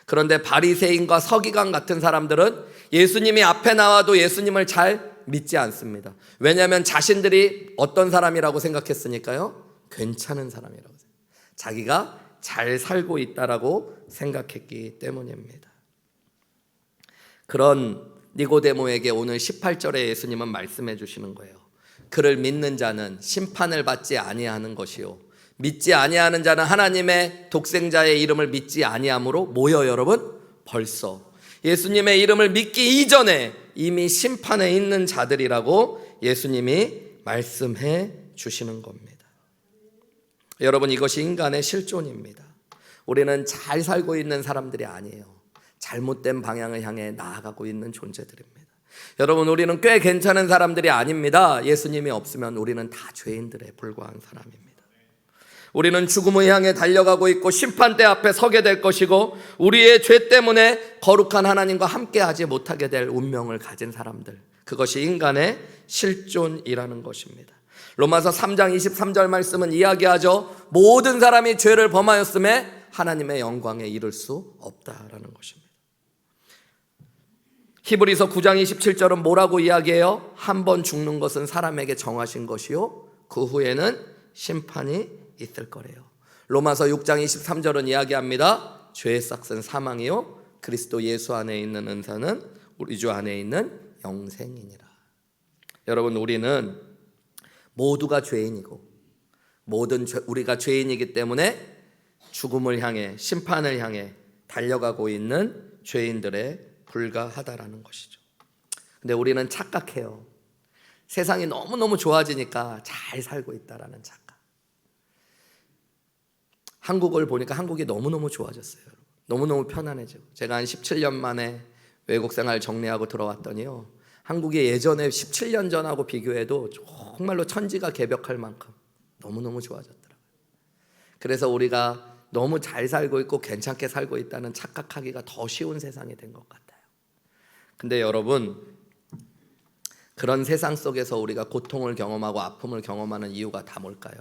그런데 바리새인과 서기관 같은 사람들은 예수님이 앞에 나와도 예수님을 잘 믿지 않습니다. 왜냐하면 자신들이 어떤 사람이라고 생각했으니까요? 괜찮은 사람이라고 생각해요. 자기가 잘 살고 있다라고 생각했기 때문입니다. 그런 니고데모에게 오늘 18절에 예수님은 말씀해 주시는 거예요. 그를 믿는 자는 심판을 받지 아니하는 것이요 믿지 아니하는 자는 하나님의 독생자의 이름을 믿지 아니함으로 뭐요 여러분? 벌써 예수님의 이름을 믿기 이전에 이미 심판에 있는 자들이라고 예수님이 말씀해 주시는 겁니다. 여러분 이것이 인간의 실존입니다. 우리는 잘 살고 있는 사람들이 아니에요. 잘못된 방향을 향해 나아가고 있는 존재들입니다. 여러분 우리는 꽤 괜찮은 사람들이 아닙니다. 예수님이 없으면 우리는 다 죄인들에 불과한 사람입니다. 우리는 죽음을 향해 달려가고 있고 심판대 앞에 서게 될 것이고 우리의 죄 때문에 거룩한 하나님과 함께하지 못하게 될 운명을 가진 사람들, 그것이 인간의 실존이라는 것입니다. 로마서 3장 23절 말씀은 이야기하죠. 모든 사람이 죄를 범하였음에 하나님의 영광에 이를 수 없다라는 것입니다. 히브리서 9장 27절은 뭐라고 이야기해요? 한 번 죽는 것은 사람에게 정하신 것이요 그 후에는 심판이 있을 거래요. 로마서 6장 23절은 이야기합니다. 죄의 삭은 사망이요 그리스도 예수 안에 있는 은사는 우리 주 안에 있는 영생이니라. 여러분, 우리는 모두가 죄인이고 우리가 죄인이기 때문에 죽음을 향해 심판을 향해 달려가고 있는 죄인들에 불과하다라는 것이죠. 근데 우리는 착각해요. 세상이 너무너무 좋아지니까 잘 살고 있다라는 착각. 한국을 보니까 한국이 너무너무 좋아졌어요. 너무너무 편안해지고. 제가 한 17년 만에 외국 생활 정리하고 들어왔더니요, 한국이 예전에 17년 전하고 비교해도 정말로 천지가 개벽할 만큼 너무너무 좋아졌더라고요. 그래서 우리가 너무 잘 살고 있고 괜찮게 살고 있다는 착각하기가 더 쉬운 세상이 된 것 같아요. 근데 여러분, 그런 세상 속에서 우리가 고통을 경험하고 아픔을 경험하는 이유가 다 뭘까요?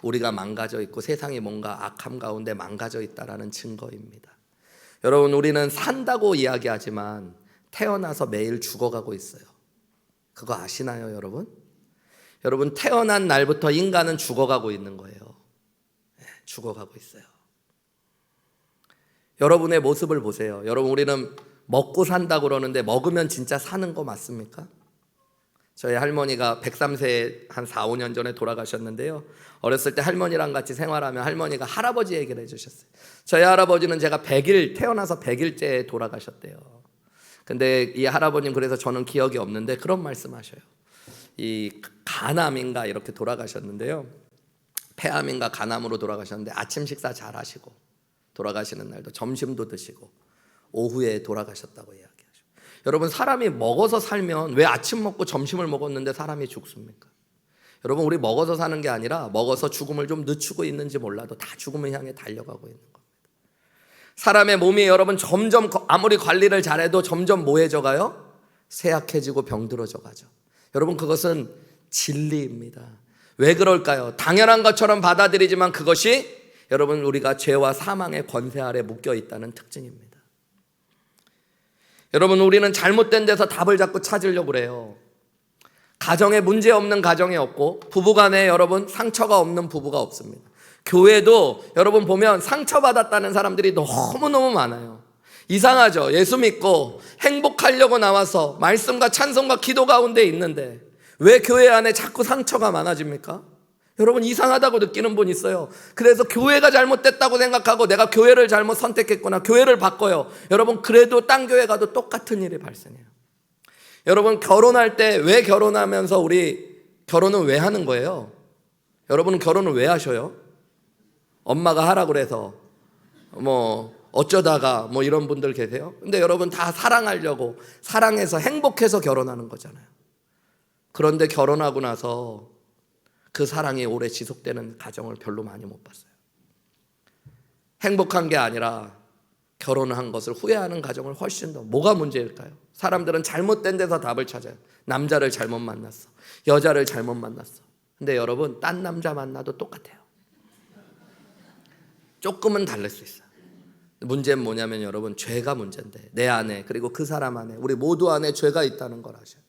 우리가 망가져 있고 세상이 뭔가 악함 가운데 망가져 있다라는 증거입니다. 여러분, 우리는 산다고 이야기하지만 태어나서 매일 죽어가고 있어요. 그거 아시나요, 여러분? 여러분, 태어난 날부터 인간은 죽어가고 있는 거예요. 죽어가고 있어요. 여러분의 모습을 보세요. 여러분, 우리는 먹고 산다고 그러는데 먹으면 진짜 사는 거 맞습니까? 저희 할머니가 103세 한 4, 5년 전에 돌아가셨는데요. 어렸을 때 할머니랑 같이 생활하면 할머니가 할아버지 얘기를 해주셨어요. 저희 할아버지는 제가 100일, 태어나서 100일째에 돌아가셨대요. 근데 이 할아버님, 그래서 저는 기억이 없는데 그런 말씀 하셔요. 이 간암인가 이렇게 돌아가셨는데요. 폐암인가 간암으로 돌아가셨는데 아침 식사 잘 하시고 돌아가시는 날도 점심도 드시고 오후에 돌아가셨다고 이야기하죠. 여러분, 사람이 먹어서 살면 왜 아침 먹고 점심을 먹었는데 사람이 죽습니까? 여러분, 우리 먹어서 사는 게 아니라 먹어서 죽음을 좀 늦추고 있는지 몰라도 다 죽음을 향해 달려가고 있는 겁니다. 사람의 몸이 여러분 점점 아무리 관리를 잘해도 점점 뭐해져 가요? 쇠약해지고 병들어져 가죠. 여러분, 그것은 진리입니다. 왜 그럴까요? 당연한 것처럼 받아들이지만 그것이 여러분 우리가 죄와 사망의 권세 아래 묶여 있다는 특징입니다. 여러분, 우리는 잘못된 데서 답을 자꾸 찾으려고 그래요. 가정에 문제 없는 가정이 없고 부부간에 여러분 상처가 없는 부부가 없습니다. 교회도 여러분 보면 상처받았다는 사람들이 너무너무 많아요. 이상하죠? 예수 믿고 행복하려고 나와서 말씀과 찬송과 기도 가운데 있는데 왜 교회 안에 자꾸 상처가 많아집니까? 여러분, 이상하다고 느끼는 분 있어요. 그래서 교회가 잘못됐다고 생각하고 내가 교회를 잘못 선택했구나, 교회를 바꿔요. 여러분, 그래도 딴 교회 가도 똑같은 일이 발생해요. 여러분, 결혼할 때 왜 결혼하면서 우리 결혼은 왜 하는 거예요? 여러분은 결혼을 왜 하셔요? 엄마가 하라 그래서 어쩌다가 이런 분들 계세요? 근데 여러분, 다 사랑하려고, 사랑해서 행복해서 결혼하는 거잖아요. 그런데 결혼하고 나서 그 사랑이 오래 지속되는 가정을 별로 많이 못 봤어요. 행복한 게 아니라 결혼한 것을 후회하는 가정을 훨씬 더. 뭐가 문제일까요? 사람들은 잘못된 데서 답을 찾아요. 남자를 잘못 만났어, 여자를 잘못 만났어. 근데 여러분, 딴 남자 만나도 똑같아요. 조금은 다를 수 있어요. 문제는 뭐냐면 여러분, 죄가 문제인데 내 안에, 그리고 그 사람 안에, 우리 모두 안에 죄가 있다는 걸 아셔야 돼요.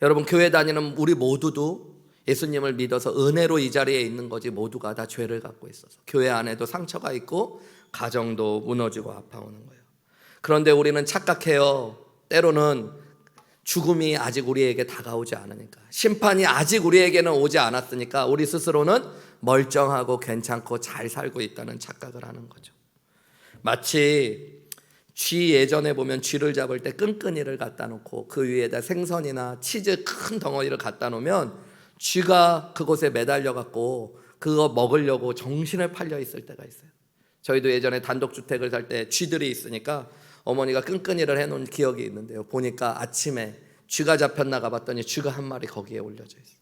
여러분, 교회 다니는 우리 모두도 예수님을 믿어서 은혜로 이 자리에 있는 거지 모두가 다 죄를 갖고 있어서 교회 안에도 상처가 있고 가정도 무너지고 아파오는 거예요. 그런데 우리는 착각해요. 때로는 죽음이 아직 우리에게 다가오지 않으니까, 심판이 아직 우리에게는 오지 않았으니까 우리 스스로는 멀쩡하고 괜찮고 잘 살고 있다는 착각을 하는 거죠. 마치 쥐, 예전에 보면 쥐를 잡을 때 끈끈이를 갖다 놓고 그 위에다 생선이나 치즈 큰 덩어리를 갖다 놓으면 쥐가 그곳에 매달려 갖고 그거 먹으려고 정신을 팔려 있을 때가 있어요. 저희도 예전에 단독주택을 살 때 쥐들이 있으니까 어머니가 끈끈이를 해놓은 기억이 있는데요. 보니까 아침에 쥐가 잡혔나 가봤더니 쥐가 한 마리 거기에 올려져 있어요.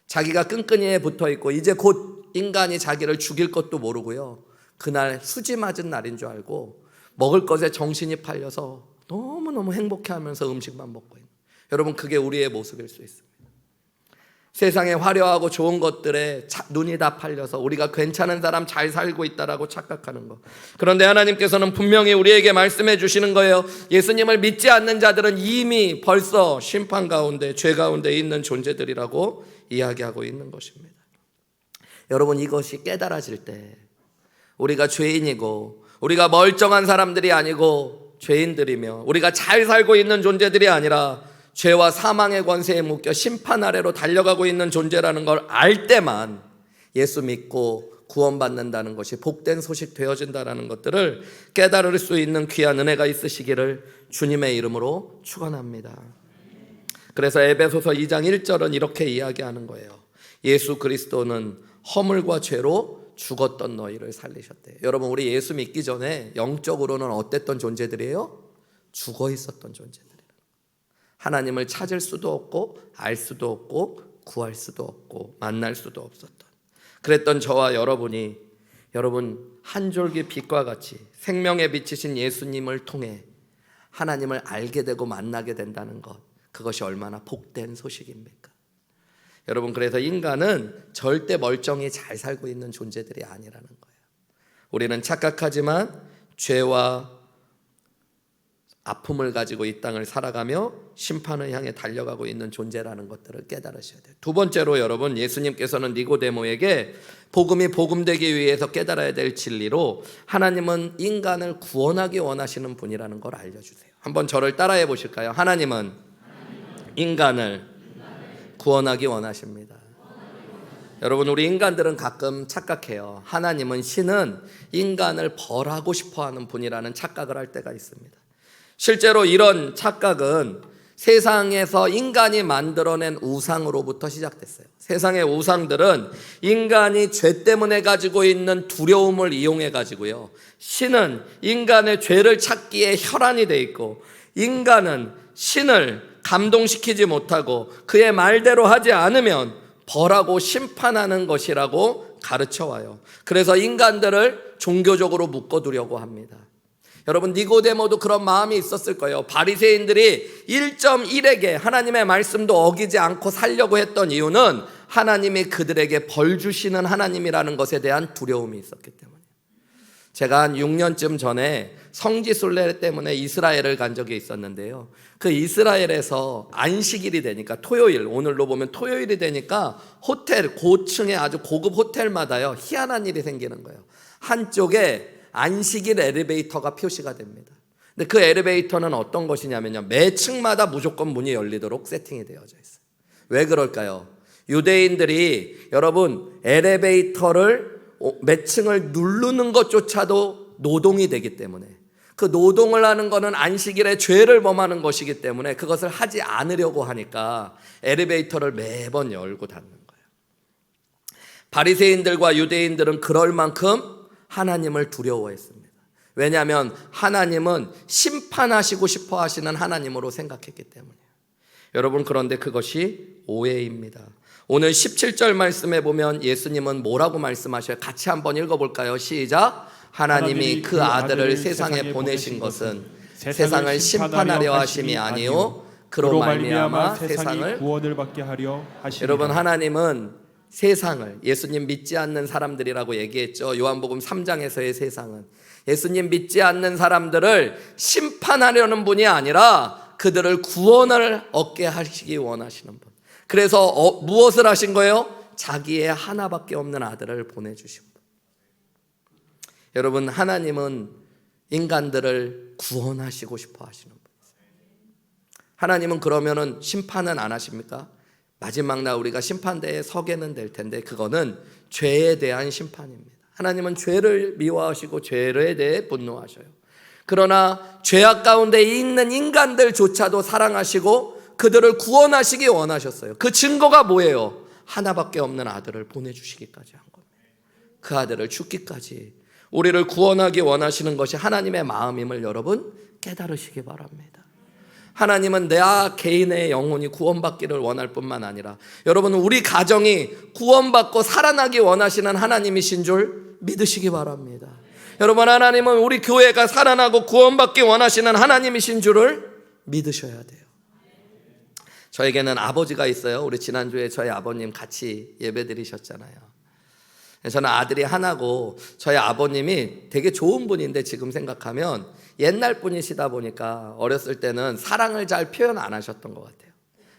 자기가 끈끈이에 붙어 있고 이제 곧 인간이 자기를 죽일 것도 모르고요. 그날 수지 맞은 날인 줄 알고 먹을 것에 정신이 팔려서 너무너무 행복해하면서 음식만 먹고 있는. 여러분, 그게 우리의 모습일 수 있습니다. 세상에 화려하고 좋은 것들에 눈이 다 팔려서 우리가 괜찮은 사람, 잘 살고 있다라고 착각하는 것. 그런데 하나님께서는 분명히 우리에게 말씀해 주시는 거예요. 예수님을 믿지 않는 자들은 이미 벌써 심판 가운데, 죄 가운데 있는 존재들이라고 이야기하고 있는 것입니다. 여러분, 이것이 깨달아질 때 우리가 죄인이고 우리가 멀쩡한 사람들이 아니고 죄인들이며 우리가 잘 살고 있는 존재들이 아니라 죄와 사망의 권세에 묶여 심판 아래로 달려가고 있는 존재라는 걸 알 때만 예수 믿고 구원받는다는 것이 복된 소식 되어진다는 것들을 깨달을 수 있는 귀한 은혜가 있으시기를 주님의 이름으로 축원합니다. 그래서 에베소서 2장 1절은 이렇게 이야기하는 거예요. 예수 그리스도는 허물과 죄로 죽었던 너희를 살리셨대. 여러분, 우리 예수 믿기 전에 영적으로는 어땠던 존재들이에요? 죽어 있었던 존재들. 하나님을 찾을 수도 없고 알 수도 없고 구할 수도 없고 만날 수도 없었던, 그랬던 저와 여러분이 여러분 한 줄기 빛과 같이 생명의 빛이신 예수님을 통해 하나님을 알게 되고 만나게 된다는 것, 그것이 얼마나 복된 소식입니까? 여러분, 그래서 인간은 절대 멀쩡히 잘 살고 있는 존재들이 아니라는 거예요. 우리는 착각하지만 죄와 아픔을 가지고 이 땅을 살아가며 심판을 향해 달려가고 있는 존재라는 것들을 깨달으셔야 돼요. 두 번째로 여러분, 예수님께서는 니고데모에게 복음이 복음되기 위해서 깨달아야 될 진리로 하나님은 인간을 구원하기 원하시는 분이라는 걸 알려주세요. 한번 저를 따라해 보실까요? 하나님은 인간을 구원하기 원하십니다. 여러분, 우리 인간들은 가끔 착각해요. 하나님은, 신은 인간을 벌하고 싶어하는 분이라는 착각을 할 때가 있습니다. 실제로 이런 착각은 세상에서 인간이 만들어낸 우상으로부터 시작됐어요. 세상의 우상들은 인간이 죄 때문에 가지고 있는 두려움을 이용해 가지고요, 신은 인간의 죄를 찾기에 혈안이 돼 있고 인간은 신을 감동시키지 못하고 그의 말대로 하지 않으면 벌하고 심판하는 것이라고 가르쳐 와요. 그래서 인간들을 종교적으로 묶어두려고 합니다. 여러분, 니고데모도 그런 마음이 있었을 거예요. 바리새인들이 1.1에게 하나님의 말씀도 어기지 않고 살려고 했던 이유는 하나님이 그들에게 벌 주시는 하나님이라는 것에 대한 두려움이 있었기 때문이에요. 제가 한 6년쯤 전에 성지순례 때문에 이스라엘을 간 적이 있었는데요, 그 이스라엘에서 안식일이 되니까, 토요일, 오늘로 보면 토요일이 되니까 호텔, 고층의 아주 고급 호텔마다요 희한한 일이 생기는 거예요. 한쪽에 안식일 엘리베이터가 표시가 됩니다. 근데 그 엘리베이터는 어떤 것이냐면요, 매 층마다 무조건 문이 열리도록 세팅이 되어져 있어요. 왜 그럴까요? 유대인들이 여러분 엘리베이터를 몇 층을 누르는 것조차도 노동이 되기 때문에, 그 노동을 하는 것은 안식일에 죄를 범하는 것이기 때문에 그것을 하지 않으려고 하니까 엘리베이터를 매번 열고 닫는 거예요. 바리새인들과 유대인들은 그럴 만큼 하나님을 두려워했습니다. 왜냐하면 하나님은 심판하시고 싶어 하시는 하나님으로 생각했기 때문이에요. 여러분, 그런데 그것이 오해입니다. 오늘 17절 말씀에 보면 예수님은 뭐라고 말씀하셔요? 같이 한번 읽어볼까요? 시작. 하나님이 그 아들을 세상에 보내신 것은 세상을 심판하려 하심이 아니요 그로 말미암아 세상을 구원을 받게 하려 하심이라. 여러분, 하나님은 세상을, 예수님 믿지 않는 사람들이라고 얘기했죠. 요한복음 3장에서의 세상은 예수님 믿지 않는 사람들을 심판하려는 분이 아니라 그들을 구원을 얻게 하시기 원하시는 분. 그래서 무엇을 하신 거예요? 자기의 하나밖에 없는 아들을 보내주신 분. 여러분, 하나님은 인간들을 구원하시고 싶어 하시는 분. 하나님은 그러면은 심판은 안 하십니까? 마지막 날 우리가 심판대에 서게는 될 텐데 그거는 죄에 대한 심판입니다. 하나님은 죄를 미워하시고 죄에 대해 분노하셔요. 그러나 죄악 가운데 있는 인간들조차도 사랑하시고 그들을 구원하시기 원하셨어요. 그 증거가 뭐예요? 하나밖에 없는 아들을 보내주시기까지 한 겁니다. 그 아들을 죽기까지 우리를 구원하기 원하시는 것이 하나님의 마음임을 여러분 깨달으시기 바랍니다. 하나님은 내 개인의 영혼이 구원받기를 원할 뿐만 아니라 여러분 우리 가정이 구원받고 살아나기 원하시는 하나님이신 줄 믿으시기 바랍니다. 여러분 하나님은 우리 교회가 살아나고 구원받기 원하시는 하나님이신 줄을 믿으셔야 돼요. 저에게는 아버지가 있어요. 우리 지난주에 저희 아버님 같이 예배 드리셨잖아요. 저는 아들이 하나고 저희 아버님이 되게 좋은 분인데 지금 생각하면 옛날 분이시다 보니까 어렸을 때는 사랑을 잘 표현 안 하셨던 것 같아요.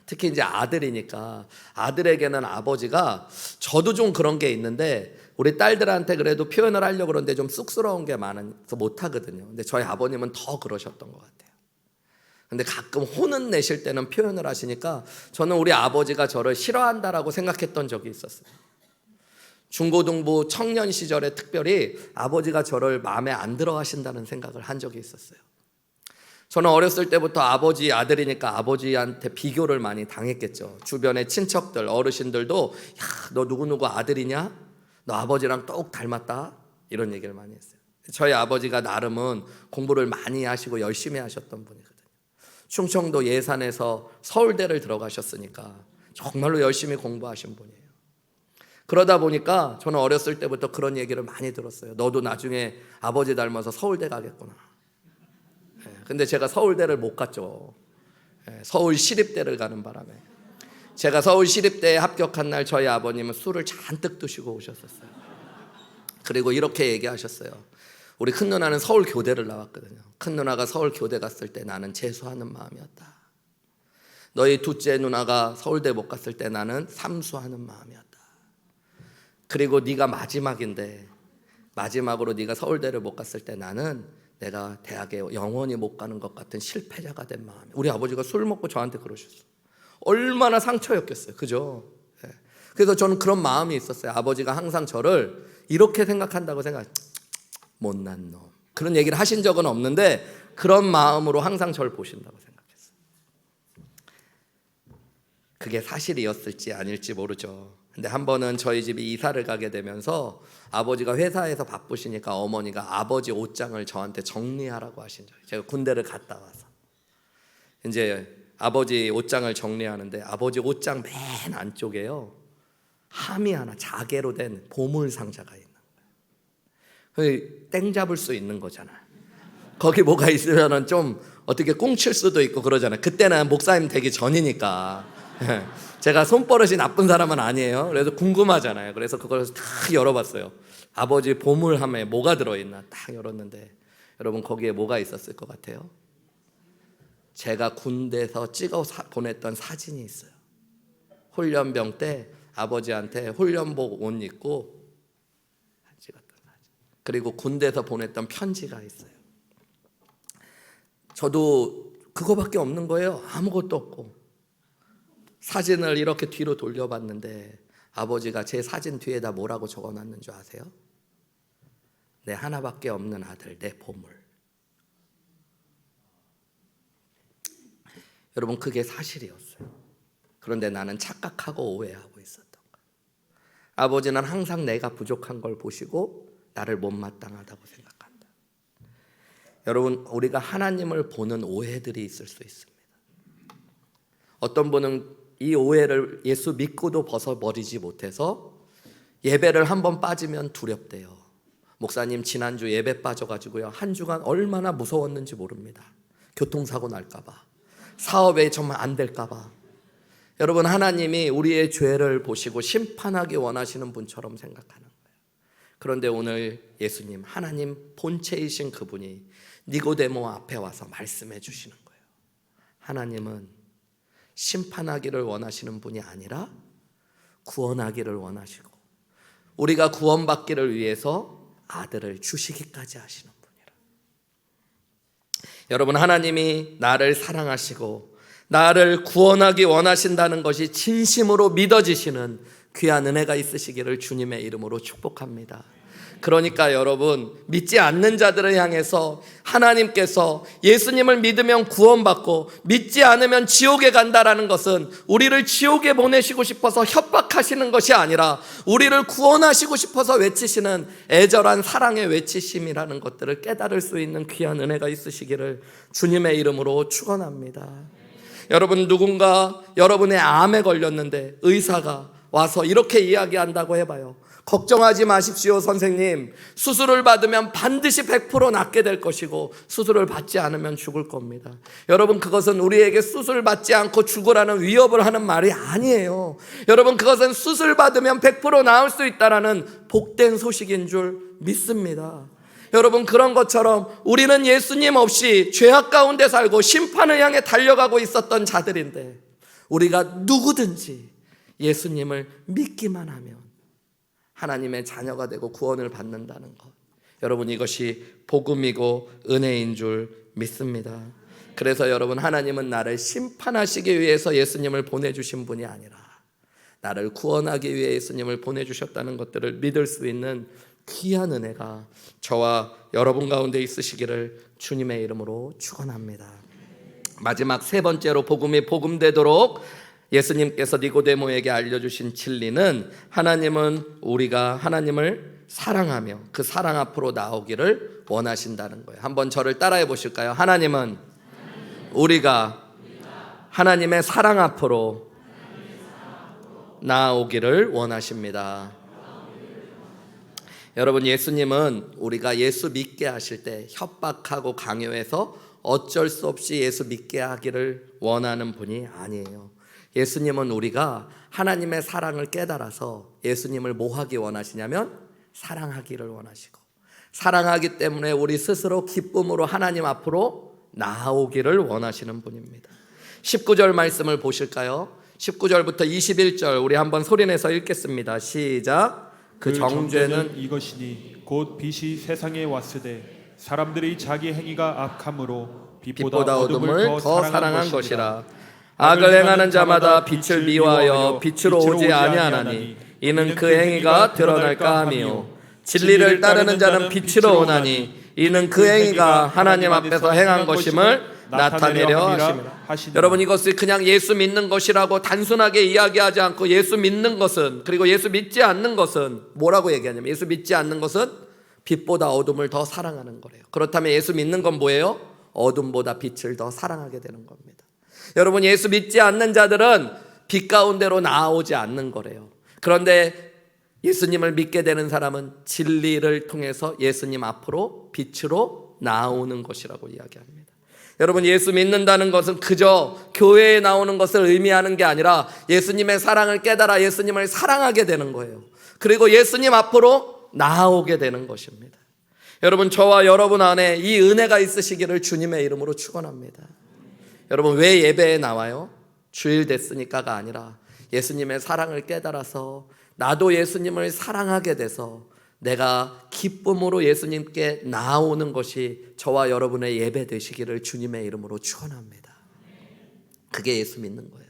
특히 이제 아들이니까 아들에게는 아버지가 저도 좀 그런 게 있는데 우리 딸들한테 그래도 표현을 하려고 그러는데 좀 쑥스러운 게 많아서 못 하거든요. 근데 저희 아버님은 더 그러셨던 것 같아요. 근데 가끔 혼은 내실 때는 표현을 하시니까 저는 우리 아버지가 저를 싫어한다라고 생각했던 적이 있었어요. 중고등부 청년 시절에 특별히 아버지가 저를 마음에 안 들어 하신다는 생각을 한 적이 있었어요. 저는 어렸을 때부터 아버지 아들이니까 아버지한테 비교를 많이 당했겠죠. 주변의 친척들, 어르신들도 야, 너 누구누구 아들이냐? 너 아버지랑 똑 닮았다? 이런 얘기를 많이 했어요. 저희 아버지가 나름은 공부를 많이 하시고 열심히 하셨던 분이거든요. 충청도 예산에서 서울대를 들어가셨으니까 정말로 열심히 공부하신 분이에요. 그러다 보니까 저는 어렸을 때부터 그런 얘기를 많이 들었어요. 너도 나중에 아버지 닮아서 서울대 가겠구나. 근데 제가 서울대를 못 갔죠. 서울 시립대를 가는 바람에. 제가 서울 시립대에 합격한 날 저희 아버님은 술을 잔뜩 드시고 오셨었어요. 그리고 이렇게 얘기하셨어요. 우리 큰 누나는 서울 교대를 나왔거든요. 큰 누나가 서울 교대 갔을 때 나는 재수하는 마음이었다. 너희 둘째 누나가 서울대 못 갔을 때 나는 삼수하는 마음이었다. 그리고 네가 마지막인데 마지막으로 네가 서울대를 못 갔을 때 나는 내가 대학에 영원히 못 가는 것 같은 실패자가 된 마음이야. 우리 아버지가 술 먹고 저한테 그러셨어요. 얼마나 상처였겠어요. 그죠? 네. 그래서 저는 그런 마음이 있었어요. 아버지가 항상 저를 이렇게 생각한다고 못난 놈. 그런 얘기를 하신 적은 없는데 그런 마음으로 항상 저를 보신다고 생각했어요. 그게 사실이었을지 아닐지 모르죠. 근데 한 번은 저희 집이 이사를 가게 되면서 아버지가 회사에서 바쁘시니까 어머니가 아버지 옷장을 저한테 정리하라고 하신 적이. 제가 군대를 갔다 와서 이제 아버지 옷장을 정리하는데 아버지 옷장 맨 안쪽에요 함이 하나 자개로 된 보물 상자가 있는 거예요. 땡 잡을 수 있는 거잖아요. 거기 뭐가 있으면은 좀 어떻게 꽁칠 수도 있고 그러잖아요. 그때는 목사님 되기 전이니까. 제가 손버릇이 나쁜 사람은 아니에요. 그래서 궁금하잖아요. 그래서 그걸 딱 열어봤어요. 아버지 보물함에 뭐가 들어있나 딱 열었는데 여러분 거기에 뭐가 있었을 것 같아요? 제가 군대에서 찍어 보냈던 사진이 있어요. 훈련병 때 아버지한테 훈련복 옷 입고 찍었던 사진. 그리고 군대에서 보냈던 편지가 있어요. 저도 그거밖에 없는 거예요. 아무것도 없고. 사진을 이렇게 뒤로 돌려봤는데 아버지가 제 사진 뒤에다 뭐라고 적어놨는 줄 아세요? 내 하나밖에 없는 아들, 내 보물. 여러분 그게 사실이었어요. 그런데 나는 착각하고 오해하고 있었던 거예요. 아버지는 항상 내가 부족한 걸 보시고 나를 못마땅하다고 생각한다. 여러분 우리가 하나님을 보는 오해들이 있을 수 있습니다. 어떤 분은 이 오해를 예수 믿고도 벗어버리지 못해서 예배를 한번 빠지면 두렵대요. 목사님 지난주 예배 빠져가지고요 한 주간 얼마나 무서웠는지 모릅니다. 교통사고 날까봐, 사업에 정말 안 될까봐. 여러분 하나님이 우리의 죄를 보시고 심판하기 원하시는 분처럼 생각하는 거예요. 그런데 오늘 예수님 하나님 본체이신 그분이 니고데모 앞에 와서 말씀해 주시는 거예요. 하나님은 심판하기를 원하시는 분이 아니라 구원하기를 원하시고 우리가 구원받기를 위해서 아들을 주시기까지 하시는 분이라. 여러분 하나님이 나를 사랑하시고 나를 구원하기 원하신다는 것이 진심으로 믿어지시는 귀한 은혜가 있으시기를 주님의 이름으로 축복합니다. 그러니까 여러분, 믿지 않는 자들을 향해서 하나님께서 예수님을 믿으면 구원받고 믿지 않으면 지옥에 간다라는 것은 우리를 지옥에 보내시고 싶어서 협박하시는 것이 아니라 우리를 구원하시고 싶어서 외치시는 애절한 사랑의 외치심이라는 것들을 깨달을 수 있는 귀한 은혜가 있으시기를 주님의 이름으로 축원합니다. 여러분, 누군가 여러분의 암에 걸렸는데 의사가 와서 이렇게 이야기한다고 해봐요. 걱정하지 마십시오, 선생님. 수술을 받으면 반드시 100% 낫게 될 것이고 수술을 받지 않으면 죽을 겁니다. 여러분, 그것은 우리에게 수술 받지 않고 죽으라는 위협을 하는 말이 아니에요. 여러분, 그것은 수술 받으면 100% 나을 수 있다라는 복된 소식인 줄 믿습니다. 여러분, 그런 것처럼 우리는 예수님 없이 죄악 가운데 살고 심판을 향해 달려가고 있었던 자들인데 우리가 누구든지 예수님을 믿기만 하면 하나님의 자녀가 되고 구원을 받는다는 것, 여러분, 이것이 복음이고 은혜인 줄 믿습니다. 그래서 여러분, 하나님은 나를 심판하시기 위해서 예수님을 보내주신 분이 아니라 나를 구원하기 위해 예수님을 보내주셨다는 것들을 믿을 수 있는 귀한 은혜가 저와 여러분 가운데 있으시기를 주님의 이름으로 축원합니다. 마지막 세 번째로 복음이 복음되도록 예수님께서 니고데모에게 알려주신 진리는 하나님은 우리가 하나님을 사랑하며 그 사랑 앞으로 나오기를 원하신다는 거예요. 한번 저를 따라해 보실까요? 하나님은 우리가 하나님의 사랑 앞으로 나오기를 원하십니다. 여러분, 예수님은 우리가 예수 믿게 하실 때 협박하고 강요해서 어쩔 수 없이 예수 믿게 하기를 원하는 분이 아니에요. 예수님은 우리가 하나님의 사랑을 깨달아서 예수님을 뭐 하기 원하시냐면 사랑하기를 원하시고, 사랑하기 때문에 우리 스스로 기쁨으로 하나님 앞으로 나아오기를 원하시는 분입니다. 19절 말씀을 보실까요? 19절부터 21절 우리 한번 소리내서 읽겠습니다. 시작. 그 정죄는 이것이니 곧 빛이 세상에 왔으되 사람들이 자기 행위가 악함으로 빛보다 어둠을 더 사랑한 것이라. 악을 행하는 자마다 빛을 미워하여 빛으로 오지 아니하나니 이는 그 행위가 드러날까 하며, 진리를 따르는 자는 빛으로 오나니 이는 그 행위가 하나님 앞에서 행한 것임을 나타내려 하심이라. 여러분, 이것을 그냥 예수 믿는 것이라고 단순하게 이야기하지 않고 예수 믿는 것은, 그리고 예수 믿지 않는 것은 뭐라고 얘기하냐면, 예수 믿지 않는 것은 빛보다 어둠을 더 사랑하는 거래요. 그렇다면 예수 믿는 건 뭐예요? 어둠보다 빛을 더 사랑하게 되는 겁니다. 여러분, 예수 믿지 않는 자들은 빛 가운데로 나아오지 않는 거래요. 그런데 예수님을 믿게 되는 사람은 진리를 통해서 예수님 앞으로 빛으로 나아오는 것이라고 이야기합니다. 여러분, 예수 믿는다는 것은 그저 교회에 나오는 것을 의미하는 게 아니라 예수님의 사랑을 깨달아 예수님을 사랑하게 되는 거예요. 그리고 예수님 앞으로 나아오게 되는 것입니다. 여러분, 저와 여러분 안에 이 은혜가 있으시기를 주님의 이름으로 축원합니다. 여러분, 왜 예배에 나와요? 주일 됐으니까가 아니라 예수님의 사랑을 깨달아서 나도 예수님을 사랑하게 돼서 내가 기쁨으로 예수님께 나아오는 것이 저와 여러분의 예배 되시기를 주님의 이름으로 축원합니다. 그게 예수 믿는 거예요.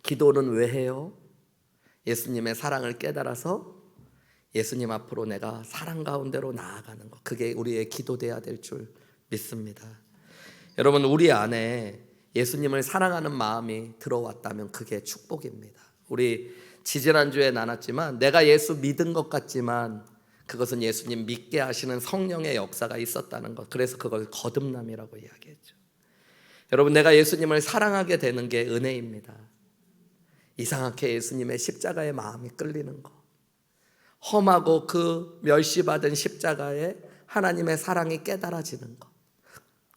기도는 왜 해요? 예수님의 사랑을 깨달아서 예수님 앞으로 내가 사랑 가운데로 나아가는 것, 그게 우리의 기도돼야 될 줄 믿습니다. 여러분, 우리 안에 예수님을 사랑하는 마음이 들어왔다면 그게 축복입니다. 우리 지지난주에 나눴지만 내가 예수 믿은 것 같지만 그것은 예수님 믿게 하시는 성령의 역사가 있었다는 것, 그래서 그걸 거듭남이라고 이야기했죠. 여러분, 내가 예수님을 사랑하게 되는 게 은혜입니다. 이상하게 예수님의 십자가의 마음이 끌리는 것, 험하고 그 멸시받은 십자가에 하나님의 사랑이 깨달아지는 것,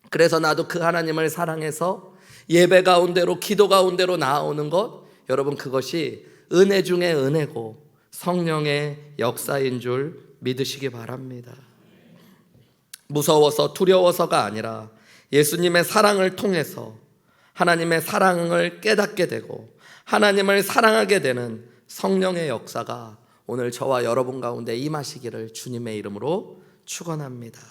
그래서 나도 그 하나님을 사랑해서 예배 가운데로, 기도 가운데로 나아오는 것, 여러분, 그것이 은혜 중에 은혜고 성령의 역사인 줄 믿으시기 바랍니다. 무서워서 두려워서가 아니라 예수님의 사랑을 통해서 하나님의 사랑을 깨닫게 되고 하나님을 사랑하게 되는 성령의 역사가 오늘 저와 여러분 가운데 임하시기를 주님의 이름으로 축원합니다.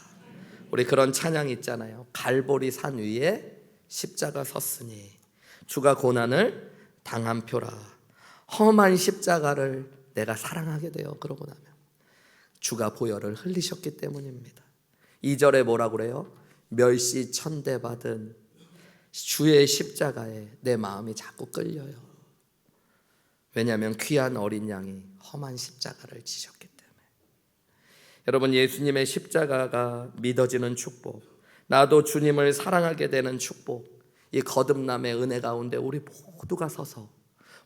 우리 그런 찬양이 있잖아요. 갈보리 산 위에 십자가 섰으니 주가 고난을 당한 표라. 험한 십자가를 내가 사랑하게 돼요. 그러고 나면 주가 보혈을 흘리셨기 때문입니다. 2절에 뭐라고 그래요? 멸시 천대받은 주의 십자가에 내 마음이 자꾸 끌려요. 왜냐하면 귀한 어린 양이 험한 십자가를 지셨기 때문에. 여러분, 예수님의 십자가가 믿어지는 축복, 나도 주님을 사랑하게 되는 축복, 이 거듭남의 은혜 가운데 우리 모두가 서서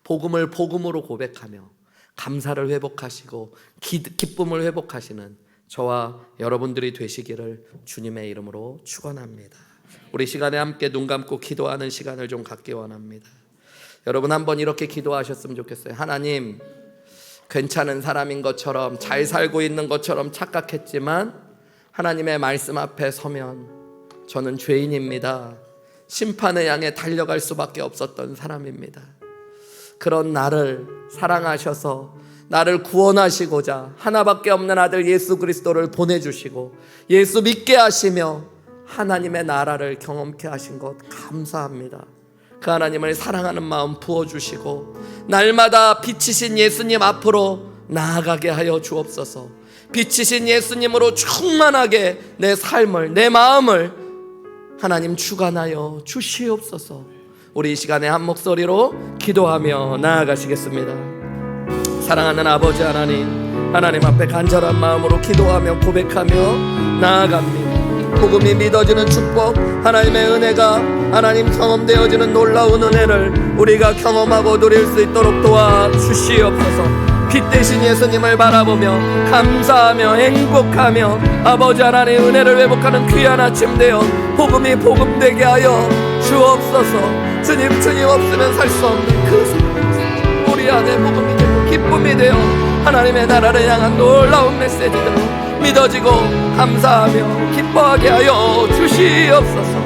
복음을 복음으로 고백하며 감사를 회복하시고 기쁨을 회복하시는 저와 여러분들이 되시기를 주님의 이름으로 축원합니다. 우리 시간에 함께 눈 감고 기도하는 시간을 좀 갖기 원합니다. 여러분, 한번 이렇게 기도하셨으면 좋겠어요. 하나님, 괜찮은 사람인 것처럼 잘 살고 있는 것처럼 착각했지만 하나님의 말씀 앞에 서면 저는 죄인입니다. 심판의 향해 달려갈 수밖에 없었던 사람입니다. 그런 나를 사랑하셔서 나를 구원하시고자 하나밖에 없는 아들 예수 그리스도를 보내주시고 예수 믿게 하시며 하나님의 나라를 경험케 하신 것 감사합니다. 그 하나님을 사랑하는 마음 부어주시고 날마다 빛이신 예수님 앞으로 나아가게 하여 주옵소서. 빛이신 예수님으로 충만하게 내 삶을, 내 마음을 하나님 주관하여 주시옵소서. 우리 이 시간에 한 목소리로 기도하며 나아가시겠습니다. 사랑하는 아버지 하나님, 하나님 앞에 간절한 마음으로 기도하며 고백하며 나아갑니다. 복음이 믿어지는 축복, 하나님의 은혜가 하나님 경험되어지는 놀라운 은혜를 우리가 경험하고 누릴 수 있도록 도와주시옵소서. 빛 대신 예수님을 바라보며 감사하며 행복하며 아버지 하나님의 은혜를 회복하는 귀한 아침 되어 복음이 복음되게 하여 주옵소서. 주님 없으면 살 수 없는 그 삶, 우리 안에 복음이 되고 기쁨이 되어 하나님의 나라를 향한 놀라운 메시지들 믿어지고 감사하며 기뻐하게 하여 주시옵소서.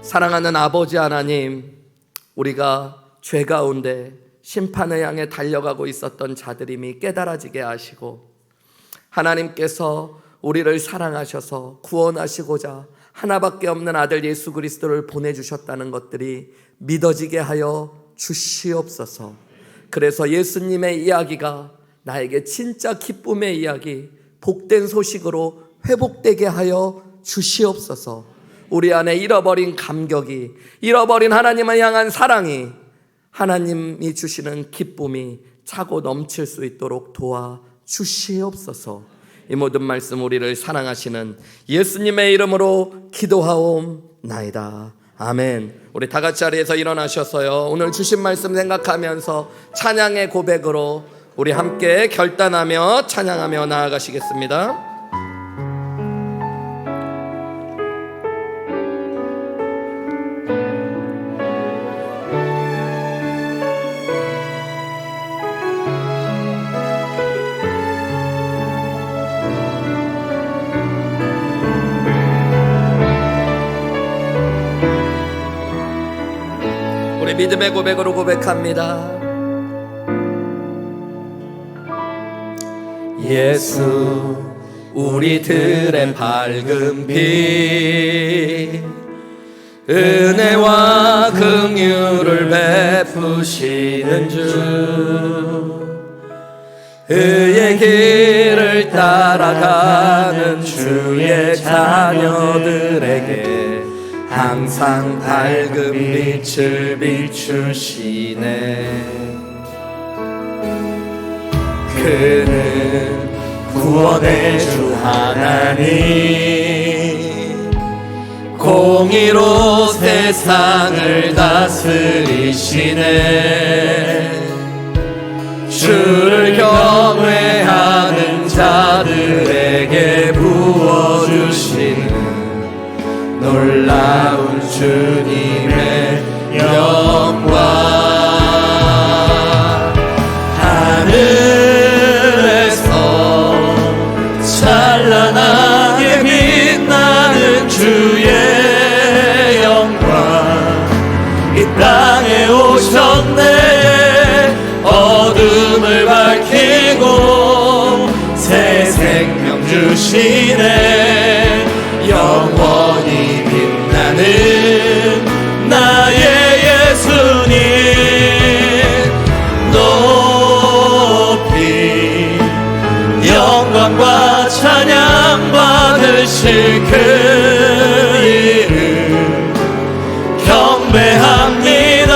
사랑하는 아버지 하나님, 우리가 죄 가운데 심판을 향해 달려가고 있었던 자들임이 깨달아지게 하시고 하나님께서 우리를 사랑하셔서 구원하시고자 하나밖에 없는 아들 예수 그리스도를 보내주셨다는 것들이 믿어지게 하여 주시옵소서. 그래서 예수님의 이야기가 나에게 진짜 기쁨의 이야기, 복된 소식으로 회복되게 하여 주시옵소서. 우리 안에 잃어버린 감격이, 잃어버린 하나님을 향한 사랑이, 하나님이 주시는 기쁨이 차고 넘칠 수 있도록 도와주시옵소서. 이 모든 말씀 우리를 사랑하시는 예수님의 이름으로 기도하옵나이다. 아멘. 우리 다 같이 자리에서 일어나셔서요, 오늘 주신 말씀 생각하면서 찬양의 고백으로 우리 함께 결단하며 찬양하며 나아가시겠습니다. 믿음의 고백으로 고백합니다. 예수 우리들의 밝은 빛, 은혜와 긍휼을 베푸시는 주, 의의 길을 따라가는 주의 자녀들에게 항상 밝은 빛을 비추시네. 그는 구원의 주 하나님, 공의로 세상을 다스리시네. 주를 경외하는 자들에게 부어주시는 놀라운 주님의 영광. 하늘에서 찬란하게 빛나는 주의 영광 이 땅에 오셨네. 어둠을 하실 그 이름 경배합니다.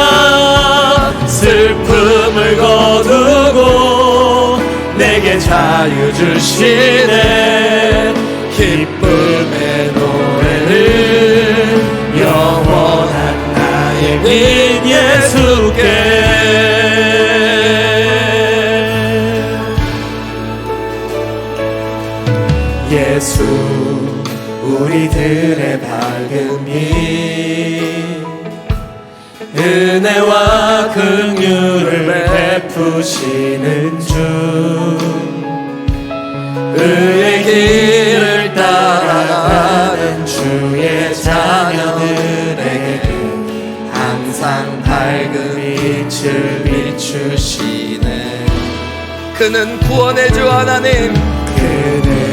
슬픔을 거두고 내게 자유 주시네. 기쁨의 노래를 영원한 나의 민 예수께. 예수 우리들의 밝음이 은혜와 긍휼을 베푸시는 주. 의의 길을 따라가는 주의 자녀들에게 항상 밝은 빛을 비추시네. 그는 구원의 주 하나님, 그는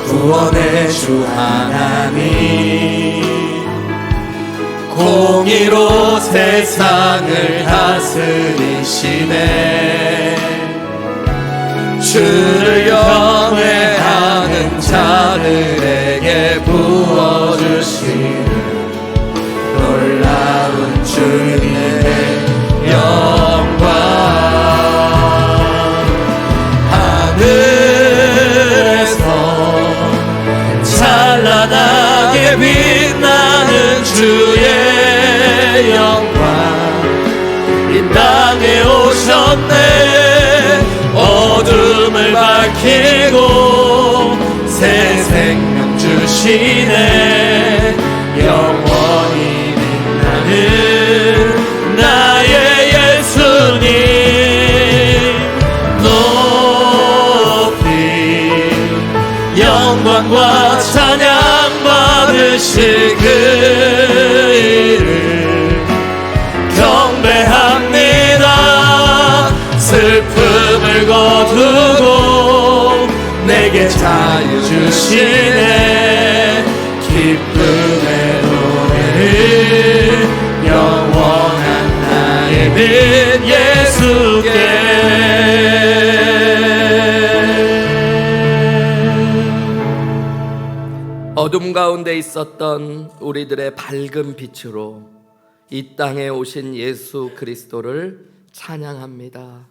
구원의 주 하나님, 공의로 세상을 다스리시네. 주를 경외하는 자들에게 부어주시는 놀라운 주님의 영광. 하늘에서 찬란하게 빛나는 주의 영광 이 땅에 오셨네. 어둠을 밝히고 새 생명 주시네. 영원히 빛나는 나의 예수님 높이 영광과 찬양 받으실 그 이름 경배합니다. 슬픔을 거두고 내게 자유 주시네. 기쁨의 노래를 영원한 나의 빈 예수께. 어둠 가운데 있었던 우리들의 밝은 빛으로 이 땅에 오신 예수 그리스도를 찬양합니다.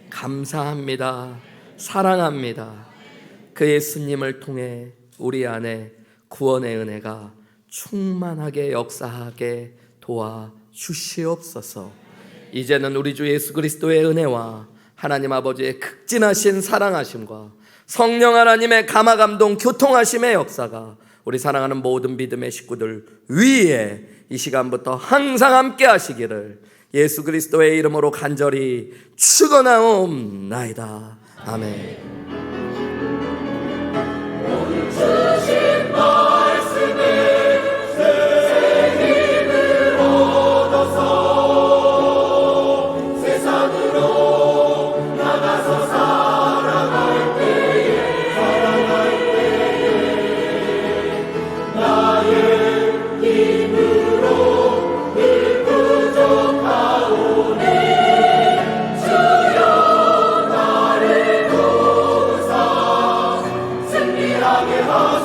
감사합니다. 사랑합니다. 그 예수님을 통해 우리 안에 구원의 은혜가 충만하게 역사하게 도와주시옵소서. 이제는 우리 주 예수 그리스도의 은혜와 하나님 아버지의 극진하신 사랑하심과 성령 하나님의 감화감동 교통하심의 역사가 우리 사랑하는 모든 믿음의 식구들 위에 이 시간부터 항상 함께 하시기를 예수 그리스도의 이름으로 간절히 축원하옵나이다. 아멘. 주신 말씀을 새 힘을 얻어서 세상으로 나가서 살아갈 때에 나의 힘으로 늘 부족하오니 주여 나를 도우사 승리하게 하소서.